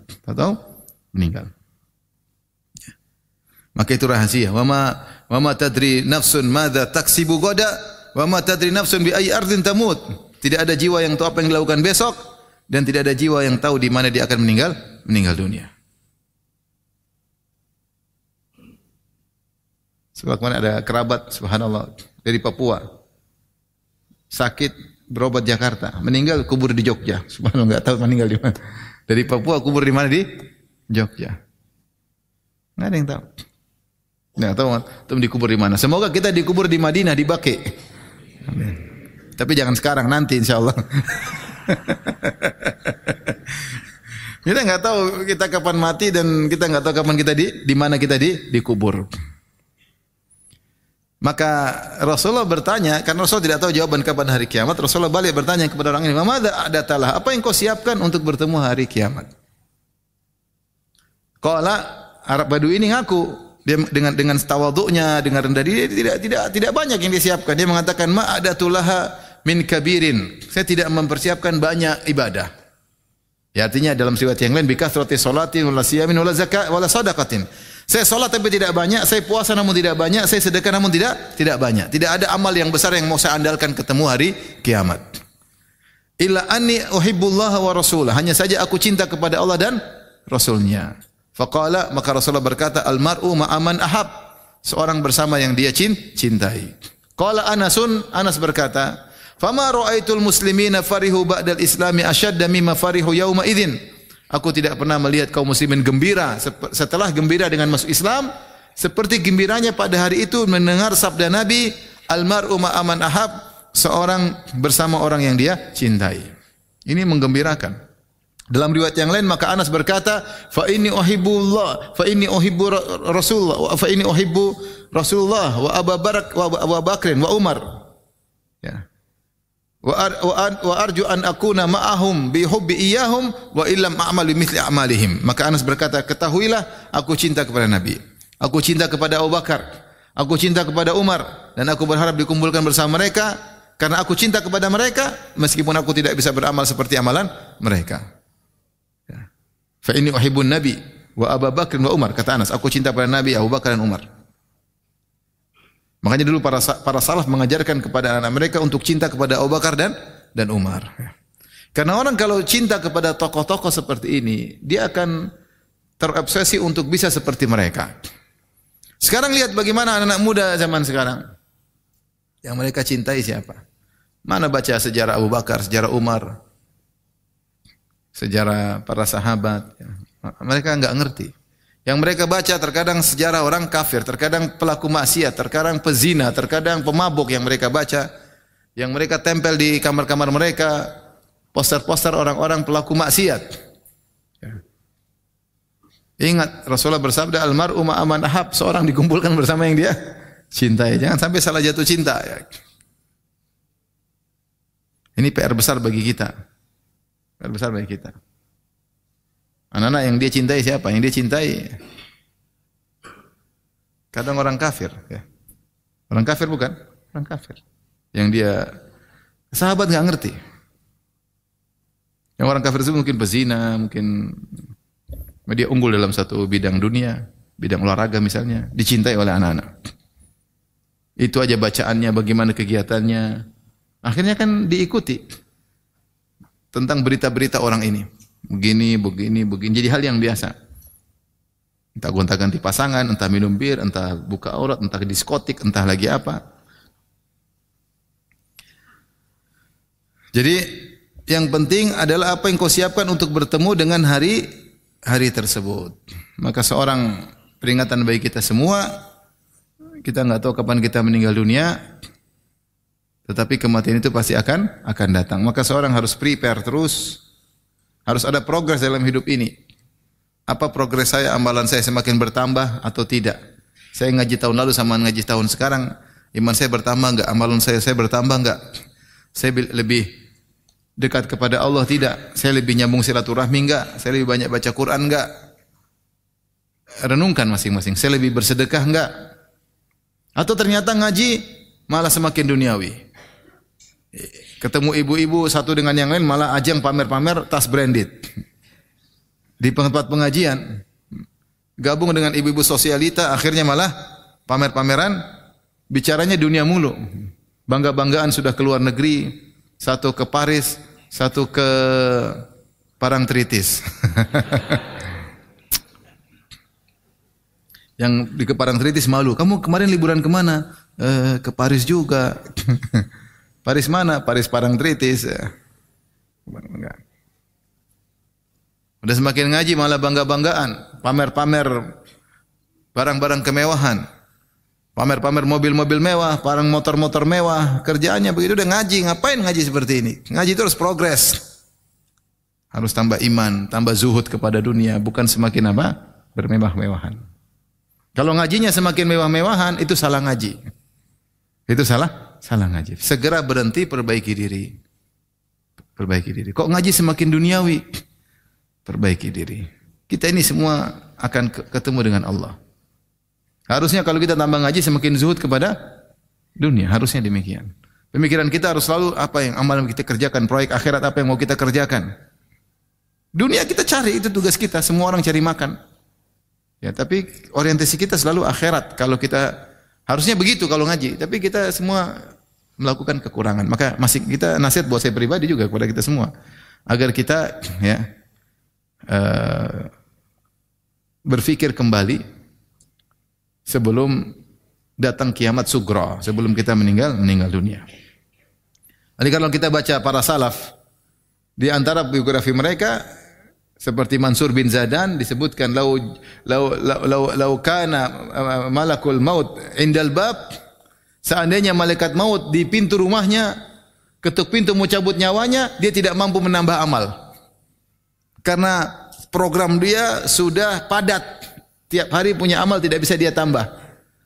Ya. Maka itu rahasia. Wa ma tadri nafsun madza taksibu gada wa ma tadri nafsun bi ayyi ardin tamut. Tidak ada jiwa yang tahu apa yang dilakukan besok, dan tidak ada jiwa yang tahu di mana dia akan meninggal dunia. Sebab kemarin ada kerabat, subhanallah, dari Papua. Sakit, berobat Jakarta, meninggal kubur di Jogja. Subhanallah, enggak tahu meninggal di mana. Dari Papua kubur di mana? Di Jogja. Enggak ada yang tahu. Enggak tahu tuh dikubur di mana. Semoga kita dikubur di Madinah, di Baqi. Amin. Tapi jangan sekarang, nanti insyaallah. Kita enggak tahu kita kapan mati, dan kita enggak tahu kapan kita di mana kita dikubur. Maka Rasulullah bertanya, karena Rasulullah tidak tahu jawaban kapan hari kiamat, Rasulullah balik bertanya kepada orang ini, "Madza adatalah? Apa yang kau siapkan untuk bertemu hari kiamat?" Qala, Arab Badui ini ngaku, dia dengan tawadhu'nya, dengan rendah diri, tidak banyak yang dia siapkan. Dia mengatakan, "Ma adatulaha min kabirin." Saya tidak mempersiapkan banyak ibadah. Ya, artinya dalam riwayat yang lain, bikasrati sholati wala siyamin wala zakat wala sadaqatin. Saya salat tapi tidak banyak, saya puasa namun tidak banyak, saya sedekah namun tidak banyak. Tidak ada amal yang besar yang mau saya andalkan ketemu hari kiamat. Illa anni uhibbullaha wa rasulah. Hanya saja aku cinta kepada Allah dan Rasulnya. Faqala, maka Rasulullah berkata, al-mar'u ma'aman ahab. Seorang bersama yang dia cintai. Qala Anasun, Anas berkata, Fama ra'aitul muslimina farihu ba'dal islami asyadda mimma farihu yauma idzin. Aku tidak pernah melihat kaum muslimin gembira setelah gembira dengan masuk Islam seperti gembiranya pada hari itu mendengar sabda Nabi, al-mar'u ma'aman ahab, seorang bersama orang yang dia cintai. Ini menggembirakan. Dalam riwayat yang lain maka Anas berkata, fa inni uhibbullah, fa inni uhibbu Rasulullah, fa inni uhibbu Rasulullah wa Abu Bakrin wa Umar. Ya. Wa arju an akuna ma'ahum bi hubbi iyyahum wa illam a'mal bimithli a'malihim. Maka Anas berkata, ketahuilah aku cinta kepada Nabi. Aku cinta kepada Abu Bakar. Aku cinta kepada Umar dan aku berharap dikumpulkan bersama mereka karena aku cinta kepada mereka meskipun aku tidak bisa beramal seperti amalan mereka. Fa inni uhibbun Nabi wa Abu Bakr wa Umar, kata Anas, aku cinta pada Nabi, Abu Bakar dan Umar. Makanya dulu para salaf mengajarkan kepada anak mereka untuk cinta kepada Abu Bakar dan Umar. Karena orang kalau cinta kepada tokoh-tokoh seperti ini, dia akan terobsesi untuk bisa seperti mereka. Sekarang lihat bagaimana anak-anak muda zaman sekarang. Yang mereka cintai siapa? Mana baca sejarah Abu Bakar, sejarah Umar, sejarah para sahabat. Mereka enggak ngerti. Yang mereka baca terkadang sejarah orang kafir, terkadang pelaku maksiat, terkadang pezina, terkadang pemabuk yang mereka baca, yang mereka tempel di kamar-kamar mereka, poster-poster orang-orang pelaku maksiat. Ingat Rasulullah bersabda, al-mar'u ma'aman ahab, seorang dikumpulkan bersama yang dia cintai. Jangan sampai salah jatuh cinta. Ini PR besar bagi kita. PR besar bagi kita. Anak-anak yang dia cintai siapa? Yang dia cintai kadang orang kafir. Ya. Orang kafir bukan? Orang kafir. Yang dia sahabat nggak ngerti. Yang orang kafir itu mungkin pezina, mungkin dia unggul dalam satu bidang dunia, bidang olahraga misalnya, dicintai oleh anak-anak. Itu aja bacaannya, bagaimana kegiatannya. Akhirnya kan diikuti tentang berita-berita orang ini. Begini. Jadi hal yang biasa. Entah gonta-ganti pasangan, entah minum bir, entah buka aurat, entah diskotik, entah lagi apa. Jadi yang penting adalah apa yang kau siapkan untuk bertemu dengan hari tersebut. Maka seorang peringatan bagi kita semua, kita enggak tahu kapan kita meninggal dunia, tetapi kematian itu pasti akan datang. Maka seorang harus prepare terus, harus ada progres dalam hidup ini. Apa progres saya, amalan saya semakin bertambah atau tidak? Saya ngaji tahun lalu sama ngaji tahun sekarang, iman saya bertambah enggak? Amalan saya bertambah enggak? Saya lebih dekat kepada Allah tidak? Saya lebih nyambung silaturahmi enggak? Saya lebih banyak baca Quran enggak? Renungkan masing-masing. Saya lebih bersedekah enggak? Atau ternyata ngaji malah semakin duniawi. Ketemu ibu-ibu satu dengan yang lain malah ajang pamer-pamer tas branded. Di tempat pengajian gabung dengan ibu-ibu sosialita, akhirnya malah pamer-pameran, bicaranya dunia mulu. Bangga-banggaan sudah keluar negeri, satu ke Paris, satu ke Parangtritis. Yang di Parangtritis malu, kamu kemarin liburan kemana? Ke Paris juga. Paris mana? Paris Parangtritis. Enggak. Udah semakin ngaji malah bangga-banggaan, pamer-pamer barang-barang kemewahan, pamer-pamer mobil-mobil mewah, parang motor-motor mewah. Kerjaannya begitu, udah ngaji, ngapain ngaji seperti ini? Ngaji terus progres. Harus tambah iman, tambah zuhud kepada dunia, bukan semakin apa? Bermewah-mewahan. Kalau ngajinya semakin mewah-mewahan, itu salah ngaji. Itu salah ngaji. Segera berhenti, perbaiki diri. Perbaiki diri. Kok ngaji semakin duniawi? Perbaiki diri. Kita ini semua akan ketemu dengan Allah. Harusnya kalau kita tambah ngaji semakin zuhud kepada dunia. Harusnya demikian. Pemikiran kita harus selalu apa yang amalan kita kerjakan, proyek akhirat apa yang mau kita kerjakan. Dunia kita cari, itu tugas kita. Semua orang cari makan. Ya, tapi orientasi kita selalu akhirat. Kalau kita harusnya begitu kalau ngaji, tapi kita semua melakukan kekurangan. Maka masih kita nasihat buat saya pribadi juga kepada kita semua agar kita ya berfikir kembali sebelum datang kiamat sugra, sebelum kita meninggal dunia. Jadi kalau kita baca para salaf, di antara biografi mereka seperti Mansur bin Zadan disebutkan lau kana malakul maut indal bab, seandainya malaikat maut di pintu rumahnya ketuk pintu mau cabut nyawanya, dia tidak mampu menambah amal. Karena program dia sudah padat. Tiap hari punya amal tidak bisa dia tambah.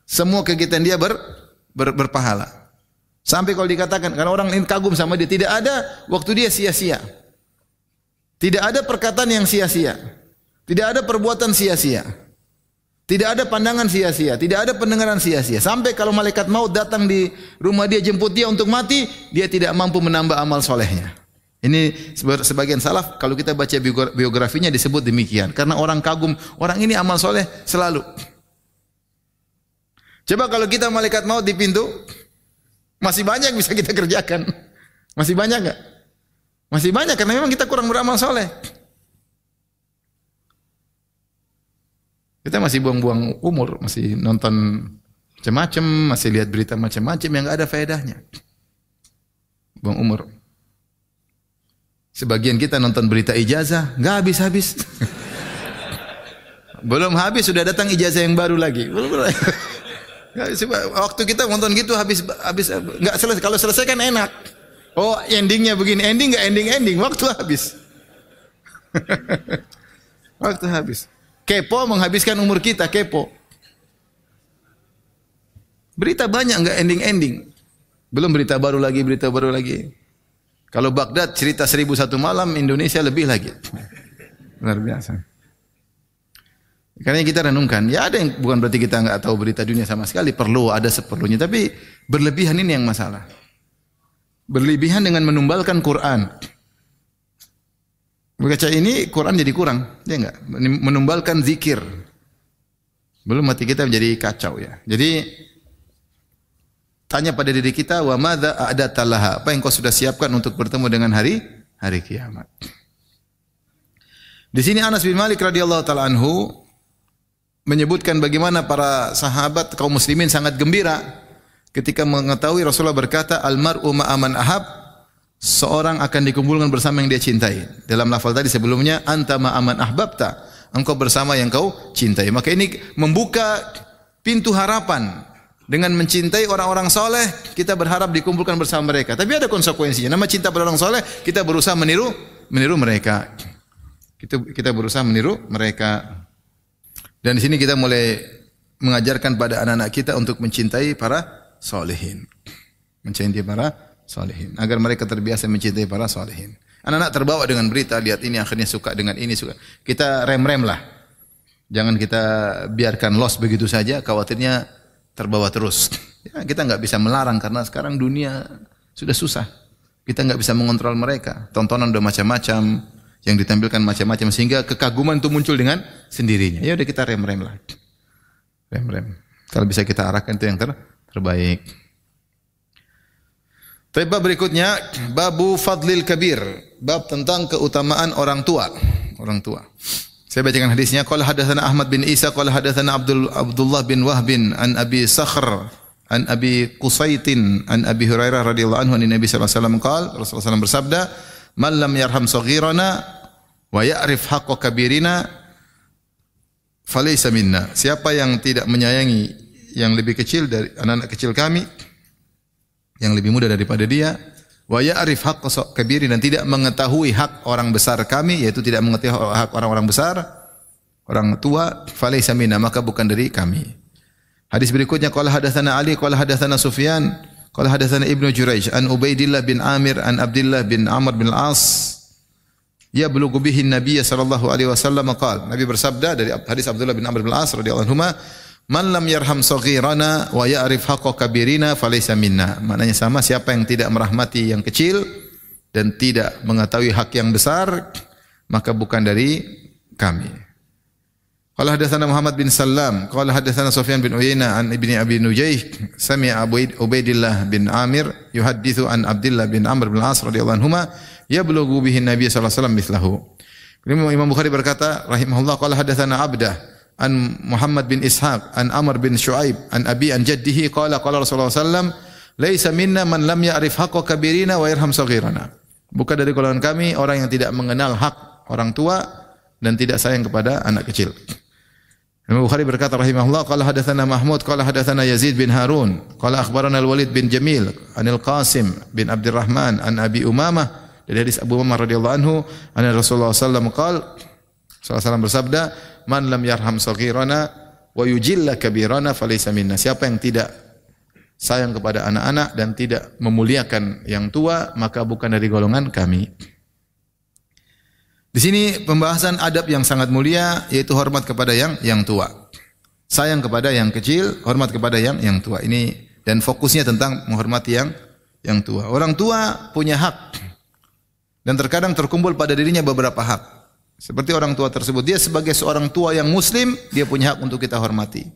Semua kegiatan dia berpahala. Sampai kalau dikatakan, karena orang ini kagum sama dia, tidak ada waktu dia sia-sia. Tidak ada perkataan yang sia-sia. Tidak ada perbuatan sia-sia. Tidak ada pandangan sia-sia. Tidak ada pendengaran sia-sia. Sampai kalau malaikat maut datang di rumah dia, jemput dia untuk mati, dia tidak mampu menambah amal solehnya. Ini sebagian salaf, kalau kita baca biografinya disebut demikian. Karena orang kagum, orang ini amal soleh selalu. Coba kalau kita malaikat maut di pintu, masih banyak bisa kita kerjakan. Masih banyak enggak? Masih banyak karena memang kita kurang beramal soleh. Kita masih buang-buang umur, masih nonton macam-macam, masih lihat berita macam-macam yang enggak ada faedahnya. Buang umur. Sebagian kita nonton berita ijazah, enggak habis-habis. Belum habis sudah datang ijazah yang baru lagi. Waktu kita nonton gitu habis enggak selesai. Kalau selesai kan enak. Oh, endingnya begini, ending enggak ending, waktu habis. Waktu habis. Kepo menghabiskan umur kita, kepo. Berita banyak enggak ending. Belum berita baru lagi. Kalau Baghdad cerita 1001 malam, Indonesia lebih lagi. Luar biasa. Karena kita renungkan, ya ada yang bukan berarti kita enggak tahu berita dunia sama sekali, perlu ada seperlunya, tapi berlebihan ini yang masalah. Berlebihan dengan menumbalkan Quran. Baca ini Quran jadi kurang, ya enggak? Menumbalkan zikir. Belum hati kita menjadi kacau ya. Jadi tanya pada diri kita, wa madza a'data laha? Apa yang kau sudah siapkan untuk bertemu dengan hari kiamat? Di sini Anas bin Malik radhiyallahu taala anhu menyebutkan bagaimana para sahabat kaum muslimin sangat gembira ketika mengetahui Rasulullah berkata, almar'u ma'aman ahab, seorang akan dikumpulkan bersama yang dia cintai. Dalam lafal tadi sebelumnya, anta ma'aman ahbabta, engkau bersama yang kau cintai. Maka ini membuka pintu harapan. Dengan mencintai orang-orang soleh, kita berharap dikumpulkan bersama mereka. Tapi ada konsekuensinya. Nama cinta pada orang soleh, kita berusaha meniru mereka. Kita berusaha meniru mereka. Dan di sini kita mulai mengajarkan pada anak-anak kita untuk mencintai para solehin. Mencintai para solehin. Agar mereka terbiasa mencintai para solehin. Anak-anak terbawa dengan berita, lihat ini akhirnya suka dengan ini, suka. Kita rem-rem lah. Jangan kita biarkan loss begitu saja, khawatirnya terbawa terus. Ya, kita enggak bisa melarang karena sekarang dunia sudah susah. Kita enggak bisa mengontrol mereka. Tontonan udah macam-macam, yang ditampilkan macam-macam sehingga kekaguman itu muncul dengan sendirinya. Ya udah kita rem-rem lah. Rem-rem. Kalau bisa kita arahkan itu yang terbaik. Bab berikutnya, babu fadlil kabir, bab tentang keutamaan orang tua. Saya bacakan hadisnya. Qala hadatsana Ahmad bin Isa qala hadatsana Abdullah bin Wahbin an Abi Sakhr an Abi Qusaitin an Abi Hurairah radhiyallahu anhu an Nabi sallallahu alaihi wasallam qala, Rasulullah SAW bersabda, man lam yarham saghirana wa ya'rif haqqa kabirina falaysa minna. Siapa yang tidak menyayangi yang lebih kecil dari anak-anak kecil kami, yang lebih muda daripada dia, wa ya'rif haqqa kabirina, dan tidak mengetahui hak orang besar kami, yaitu tidak mengetahui hak orang-orang besar, orang tua, falaysa minna, maka bukan dari kami. Hadis berikutnya, qala hadatsana Ali qala hadatsana Sufyan qala hadatsana Ibnu Jurayj an Ubaidillah bin Amir an Abdullah bin Amr bin Al-As yablughu bihi an-nabiy sallallahu alaihi wasallam qala, Nabi bersabda dari hadis Abdullah bin Amr bin Al-As radhiyallahu anhuma, man lam yarham saghirana wa ya'rif haqqa kabirina falaysa minna. Maknanya sama, siapa yang tidak merahmati yang kecil dan tidak mengetahui hak yang besar, maka bukan dari kami. Qala hadatsana Muhammad bin Sallam qala hadatsana Sufyan bin Uyainah an ibni Abi Nujayh sami'a Ubaidillah bin Amir yuhadditsu an Abdullah bin Amr bin Al-As radhiyallahu anhuma yablughu bihi an-nabiy sallallahu alaihi wasallam mithlahu. Imam Bukhari berkata rahimahullah, qala hadatsana Abdah an Muhammad bin Ishaq an Amr bin Shu'aib an Abi an jaddihi qala qala Rasulullah sallallahu alaihi wasallam Laisa minna man lam ya'rif haqqa kabirina wa yarham saghirana. Bukan dari golongan kami orang yang tidak mengenal hak orang tua dan tidak sayang kepada anak kecil. Imam Bukhari berkata rahimahullah, qala hadatsana Mahmud qala hadatsana Yazid bin Harun qala akhbarana Al-Walid bin Jamil anil Qasim bin Abdurrahman an Abi Umamah, dari hadis Abu Umamah radhiyallahu anhu, anna Rasulullah sallallahu alaihi wasallam bersabda, man lam yarham saghirana wa yujilla kabirana falaysa minna. Siapa yang tidak sayang kepada anak-anak dan tidak memuliakan yang tua, maka bukan dari golongan kami. Di sini pembahasan adab yang sangat mulia, yaitu hormat kepada yang tua. Sayang kepada yang kecil, hormat kepada yang tua. Ini dan fokusnya tentang menghormati yang tua. Orang tua punya hak dan terkadang terkumpul pada dirinya beberapa hak. Seperti orang tua tersebut, dia sebagai seorang tua yang muslim, dia punya hak untuk kita hormati,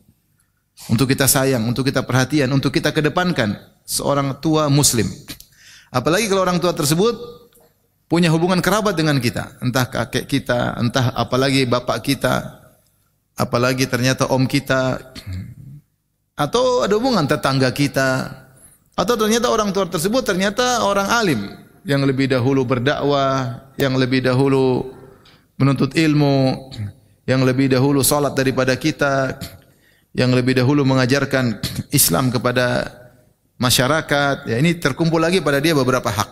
untuk kita sayang, untuk kita perhatian, untuk kita kedepankan seorang tua muslim. Apalagi kalau orang tua tersebut punya hubungan kerabat dengan kita, entah kakek kita, entah apalagi bapak kita, apalagi ternyata om kita, atau ada hubungan tetangga kita, atau ternyata orang tua tersebut ternyata orang alim yang lebih dahulu berdakwah, yang lebih dahulu menuntut ilmu, yang lebih dahulu salat daripada kita, yang lebih dahulu mengajarkan Islam kepada masyarakat. Ya, ini terkumpul lagi pada dia beberapa hak.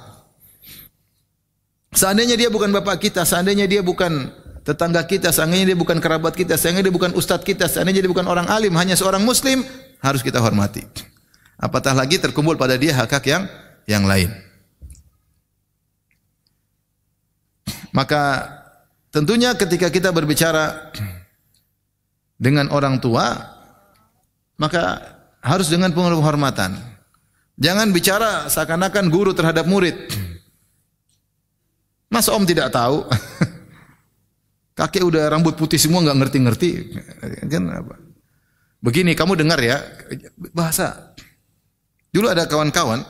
Seandainya dia bukan bapak kita, seandainya dia bukan tetangga kita, seandainya dia bukan kerabat kita, seandainya dia bukan ustadz kita, seandainya dia bukan orang alim, hanya seorang muslim, harus kita hormati. Apatah lagi terkumpul pada dia hak-hak yang lain. Maka tentunya ketika kita berbicara dengan orang tua, maka harus dengan penuh penghormatan. Jangan bicara seakan-akan guru terhadap murid. Mas om tidak tahu? Kakek udah rambut putih semua nggak ngerti-ngerti. Kan apa? Begini, kamu dengar ya bahasa. Dulu ada kawan-kawan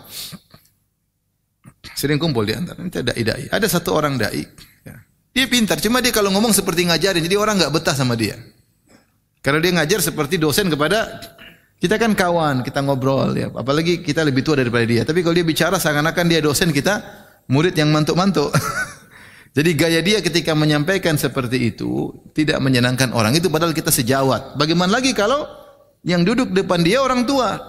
sering kumpul di antara dai-dai. Ada satu orang dai, ya. Dia pintar, cuma dia kalau ngomong seperti ngajarin, jadi orang nggak betah sama dia. Karena dia ngajar seperti dosen kepada kita, kan kawan, kita ngobrol ya. Apalagi kita lebih tua daripada dia. Tapi kalau dia bicara seakan-akan dia dosen, kita murid yang mantuk-mantuk. Jadi gaya dia ketika menyampaikan seperti itu tidak menyenangkan orang itu, padahal kita sejawat. Bagaimana lagi kalau yang duduk depan dia orang tua?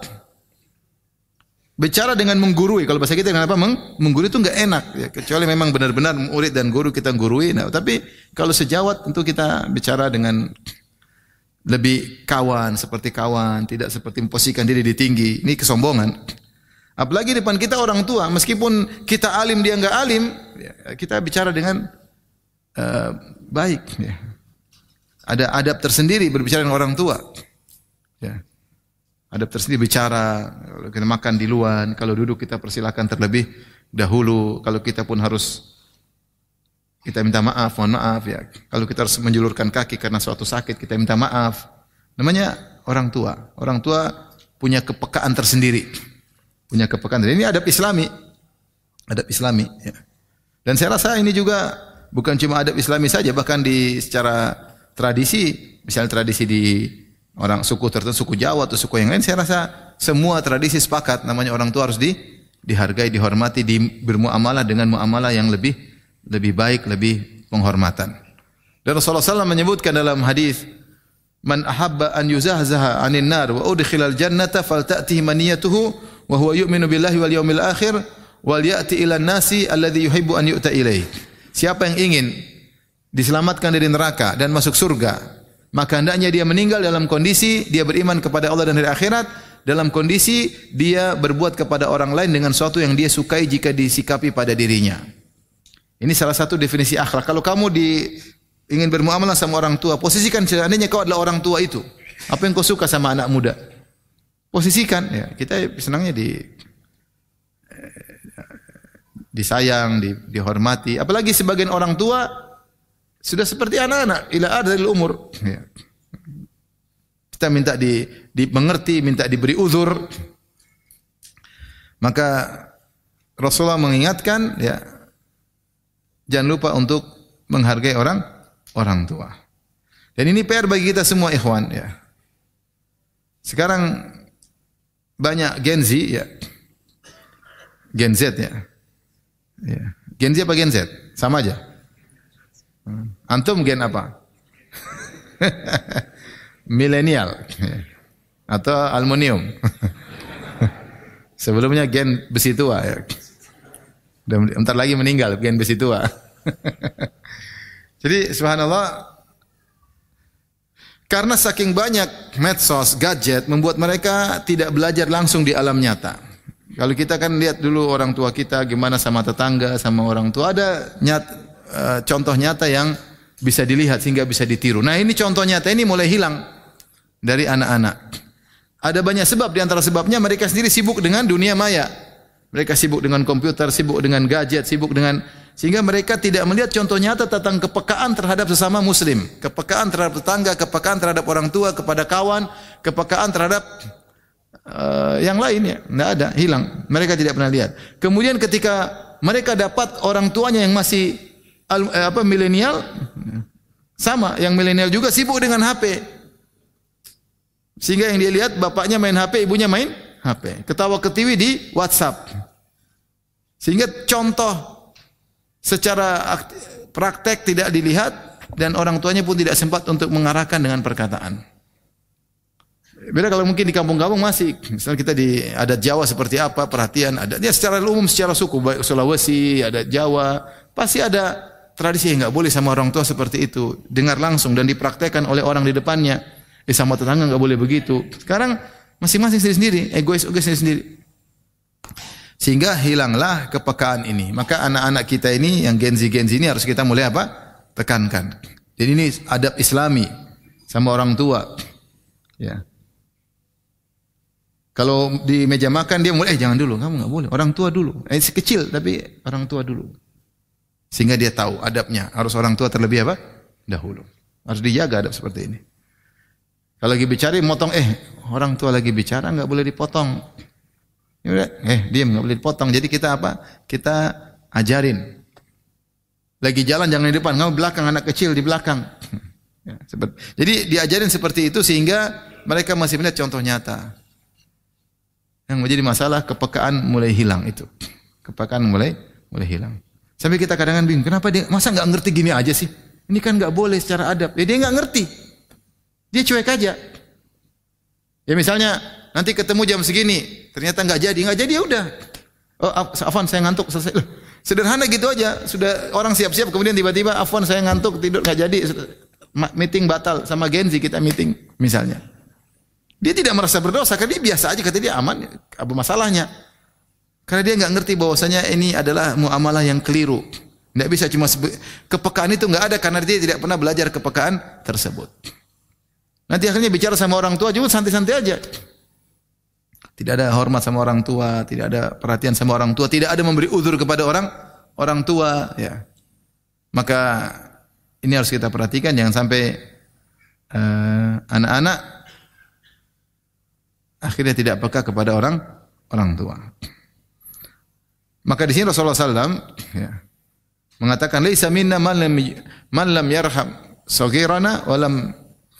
Bicara dengan menggurui, kalau bahasa kita kenapa menggurui itu enggak enak ya, kecuali memang benar-benar murid dan guru kita gurui. Nah, tapi kalau sejawat tentu kita bicara dengan lebih kawan, seperti kawan, tidak seperti memposisikan diri di tinggi. Ini kesombongan. Apalagi depan kita orang tua, meskipun kita alim dia enggak alim, ya, kita bicara dengan baik. Ya. Ada adab tersendiri berbicara dengan orang tua. Ya. Adab tersendiri bicara, kalau kita makan di luar, kalau duduk kita persilakan terlebih dahulu. Kalau kita pun harus kita minta maaf, mohon maaf ya. Kalau kita harus menjulurkan kaki karena suatu sakit, kita minta maaf. Namanya orang tua. Orang tua punya kepekaan tersendiri. Punya kepekaan. Dan ini adab Islami. Adab Islami ya. Dan saya rasa ini juga bukan cuma adab Islami saja, bahkan di secara tradisi, misalnya tradisi di orang suku tertentu, suku Jawa atau suku yang lain, saya rasa semua tradisi sepakat namanya orang tua harus dihargai, dihormati, bermuamalah dengan muamalah yang lebih baik, lebih penghormatan. Dan Rasulullah SAW menyebutkan dalam hadis, man ahabba an yuzahzaha 'anil nar wa udkhilal jannata falta'tihi maniyatuhu wa huwa yu'minu billahi wal yawmil akhir wal ya'ti ila nasi alladhi yuhibbu an yu'ta ilaih. Siapa yang ingin diselamatkan dari neraka dan masuk surga, maka hendaknya dia meninggal dalam kondisi dia beriman kepada Allah dan hari akhirat, dalam kondisi dia berbuat kepada orang lain dengan sesuatu yang dia sukai jika disikapi pada dirinya. Ini salah satu definisi akhlak. Kalau kamu ingin bermuamalah sama orang tua, posisikan seandainya kau adalah orang tua itu. Apa yang kau suka sama anak muda? Posisikan ya. Kita senangnya disayang, dihormati. Apalagi sebagian orang tua sudah seperti anak-anak, ila adzal umur. Ya. Kita minta dimengerti, minta diberi uzur. Maka Rasulullah mengingatkan, ya, jangan lupa untuk menghargai orang tua. Dan ini PR bagi kita semua, ikhwan. Ya. Sekarang banyak Gen Z, ya, Gen Z ya. Ya. Gen Z apa Gen Z? Sama aja. Antum gen apa? Milenial atau aluminium. Sebelumnya gen besi tua ya. Dan entar lagi meninggal gen besi tua. Jadi subhanallah, karena saking banyak medsos, gadget membuat mereka tidak belajar langsung di alam nyata. Kalau kita kan lihat dulu orang tua kita gimana sama tetangga, sama orang tua, ada contoh nyata yang bisa dilihat sehingga bisa ditiru. Nah, ini contoh nyata ini mulai hilang dari anak-anak. Ada banyak sebab, di antara sebabnya mereka sendiri sibuk dengan dunia maya. Mereka sibuk dengan komputer, sibuk dengan gadget, sibuk dengan, sehingga mereka tidak melihat contoh nyata tentang kepekaan terhadap sesama muslim, kepekaan terhadap tetangga, kepekaan terhadap orang tua, kepada kawan, kepekaan terhadap yang lainnya. Tidak ada, hilang. Mereka tidak pernah lihat. Kemudian ketika mereka dapat orang tuanya yang masih milenial, sama, yang milenial juga sibuk dengan HP. Sehingga yang dia lihat bapaknya main HP, ibunya main HP. Ketawa ketiwi di WhatsApp. Sehingga contoh secara praktek tidak dilihat dan orang tuanya pun tidak sempat untuk mengarahkan dengan perkataan. Beda kalau mungkin di kampung-kampung masih, misalnya kita di adat Jawa seperti apa, perhatian adatnya secara umum, secara suku, baik Sulawesi, adat Jawa, pasti ada tradisi yang enggak boleh sama orang tua seperti itu. Dengar langsung dan dipraktekkan oleh orang di depannya. Sama tetangga enggak boleh begitu. Sekarang masing-masing sendiri-sendiri, egois sendiri-sendiri. Sehingga hilanglah kepekaan ini. Maka anak-anak kita ini yang Gen Z ini harus kita mulai apa? Tekankan. Jadi ini adab Islami sama orang tua. Ya. Kalau di meja makan dia mulai jangan dulu, kamu enggak boleh. Orang tua dulu. Kecil tapi orang tua dulu. Sehingga dia tahu adabnya. Harus orang tua terlebih apa? Dahulu. Harus dijaga adab seperti ini. Kalau lagi bicara motong, orang tua lagi bicara enggak boleh dipotong. Diam, enggak boleh dipotong. Jadi kita apa? Kita ajarin. Lagi jalan jangan di depan, kamu belakang, anak kecil di belakang. Ya, jadi diajarin seperti itu sehingga mereka masih melihat contoh nyata. Yang menjadi masalah kepekaan mulai hilang itu. Kepekaan mulai hilang. Sampai kita kadang-kadang bingung, kenapa dia masa enggak ngerti gini aja sih? Ini kan enggak boleh secara adab. Dia enggak ngerti. Dia cuek aja. Ya misalnya nanti ketemu jam segini, ternyata enggak jadi ya udah. Oh, Afwan saya ngantuk, selesai. Sederhana gitu aja. Sudah orang siap-siap kemudian tiba-tiba Afwan saya ngantuk, tidur enggak jadi. Meeting batal sama Gen Z kita meeting misalnya. Dia tidak merasa berdosa karena dia biasa aja, kata dia aman, apa masalahnya? Karena dia enggak ngerti bahwasanya ini adalah muamalah yang keliru. Enggak bisa cuma kepekaan itu enggak ada karena dia tidak pernah belajar kepekaan tersebut. Nanti akhirnya bicara sama orang tua juga santai-santai aja. Tidak ada hormat sama orang tua, tidak ada perhatian sama orang tua, tidak ada memberi uzur kepada orang tua, ya. Maka ini harus kita perhatikan, jangan sampai anak-anak akhirnya tidak peka kepada orang tua. Maka di sini Rasulullah SAW mengatakan, "Laisa minna man lam yarham saghirana wa lam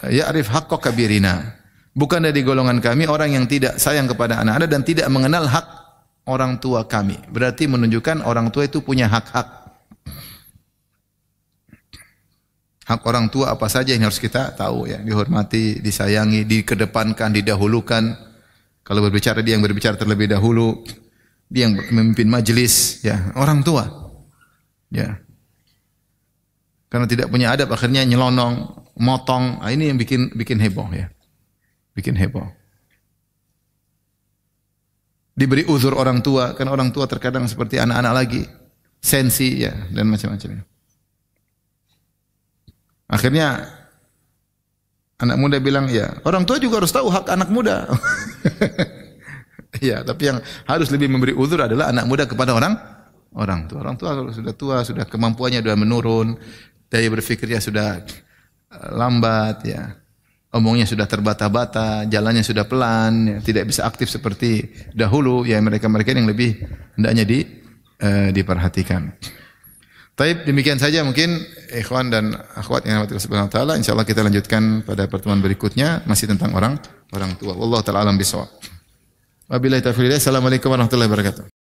ya'rif haqqa kabirina." Bukan dari golongan kami orang yang tidak sayang kepada anak-anak dan tidak mengenal hak orang tua kami. Berarti menunjukkan orang tua itu punya hak-hak. Hak orang tua apa saja yang harus kita tahu ya, dihormati, disayangi, dikedepankan, didahulukan. Kalau berbicara dia yang berbicara terlebih dahulu. Dia yang memimpin majelis, ya, orang tua. Ya. Karena tidak punya adab akhirnya nyelonong, motong. Nah, ini yang bikin heboh ya. Bikin heboh. Diberi uzur orang tua, kan orang tua terkadang seperti anak-anak lagi, sensi ya dan macam-macam. Akhirnya anak muda bilang, ya orang tua juga harus tahu hak anak muda. Ya, tapi yang harus lebih memberi uzur adalah anak muda kepada orang tua. Orang tua kalau sudah tua, sudah kemampuannya sudah menurun, daya berfikirnya sudah lambat ya. Omongnya sudah terbata-bata, jalannya sudah pelan, ya, tidak bisa aktif seperti dahulu. Ya mereka-mereka yang lebih hendaknya diperhatikan. Taib, demikian saja mungkin ikhwan dan akhwat yang dirahmati Allah Subhanahu wa taala. Insyaallah kita lanjutkan pada pertemuan berikutnya masih tentang orang tua. Wallahu taala alam bisawab. Wabillahi taufiq. Assalamualaikum warahmatullahi wabarakatuh.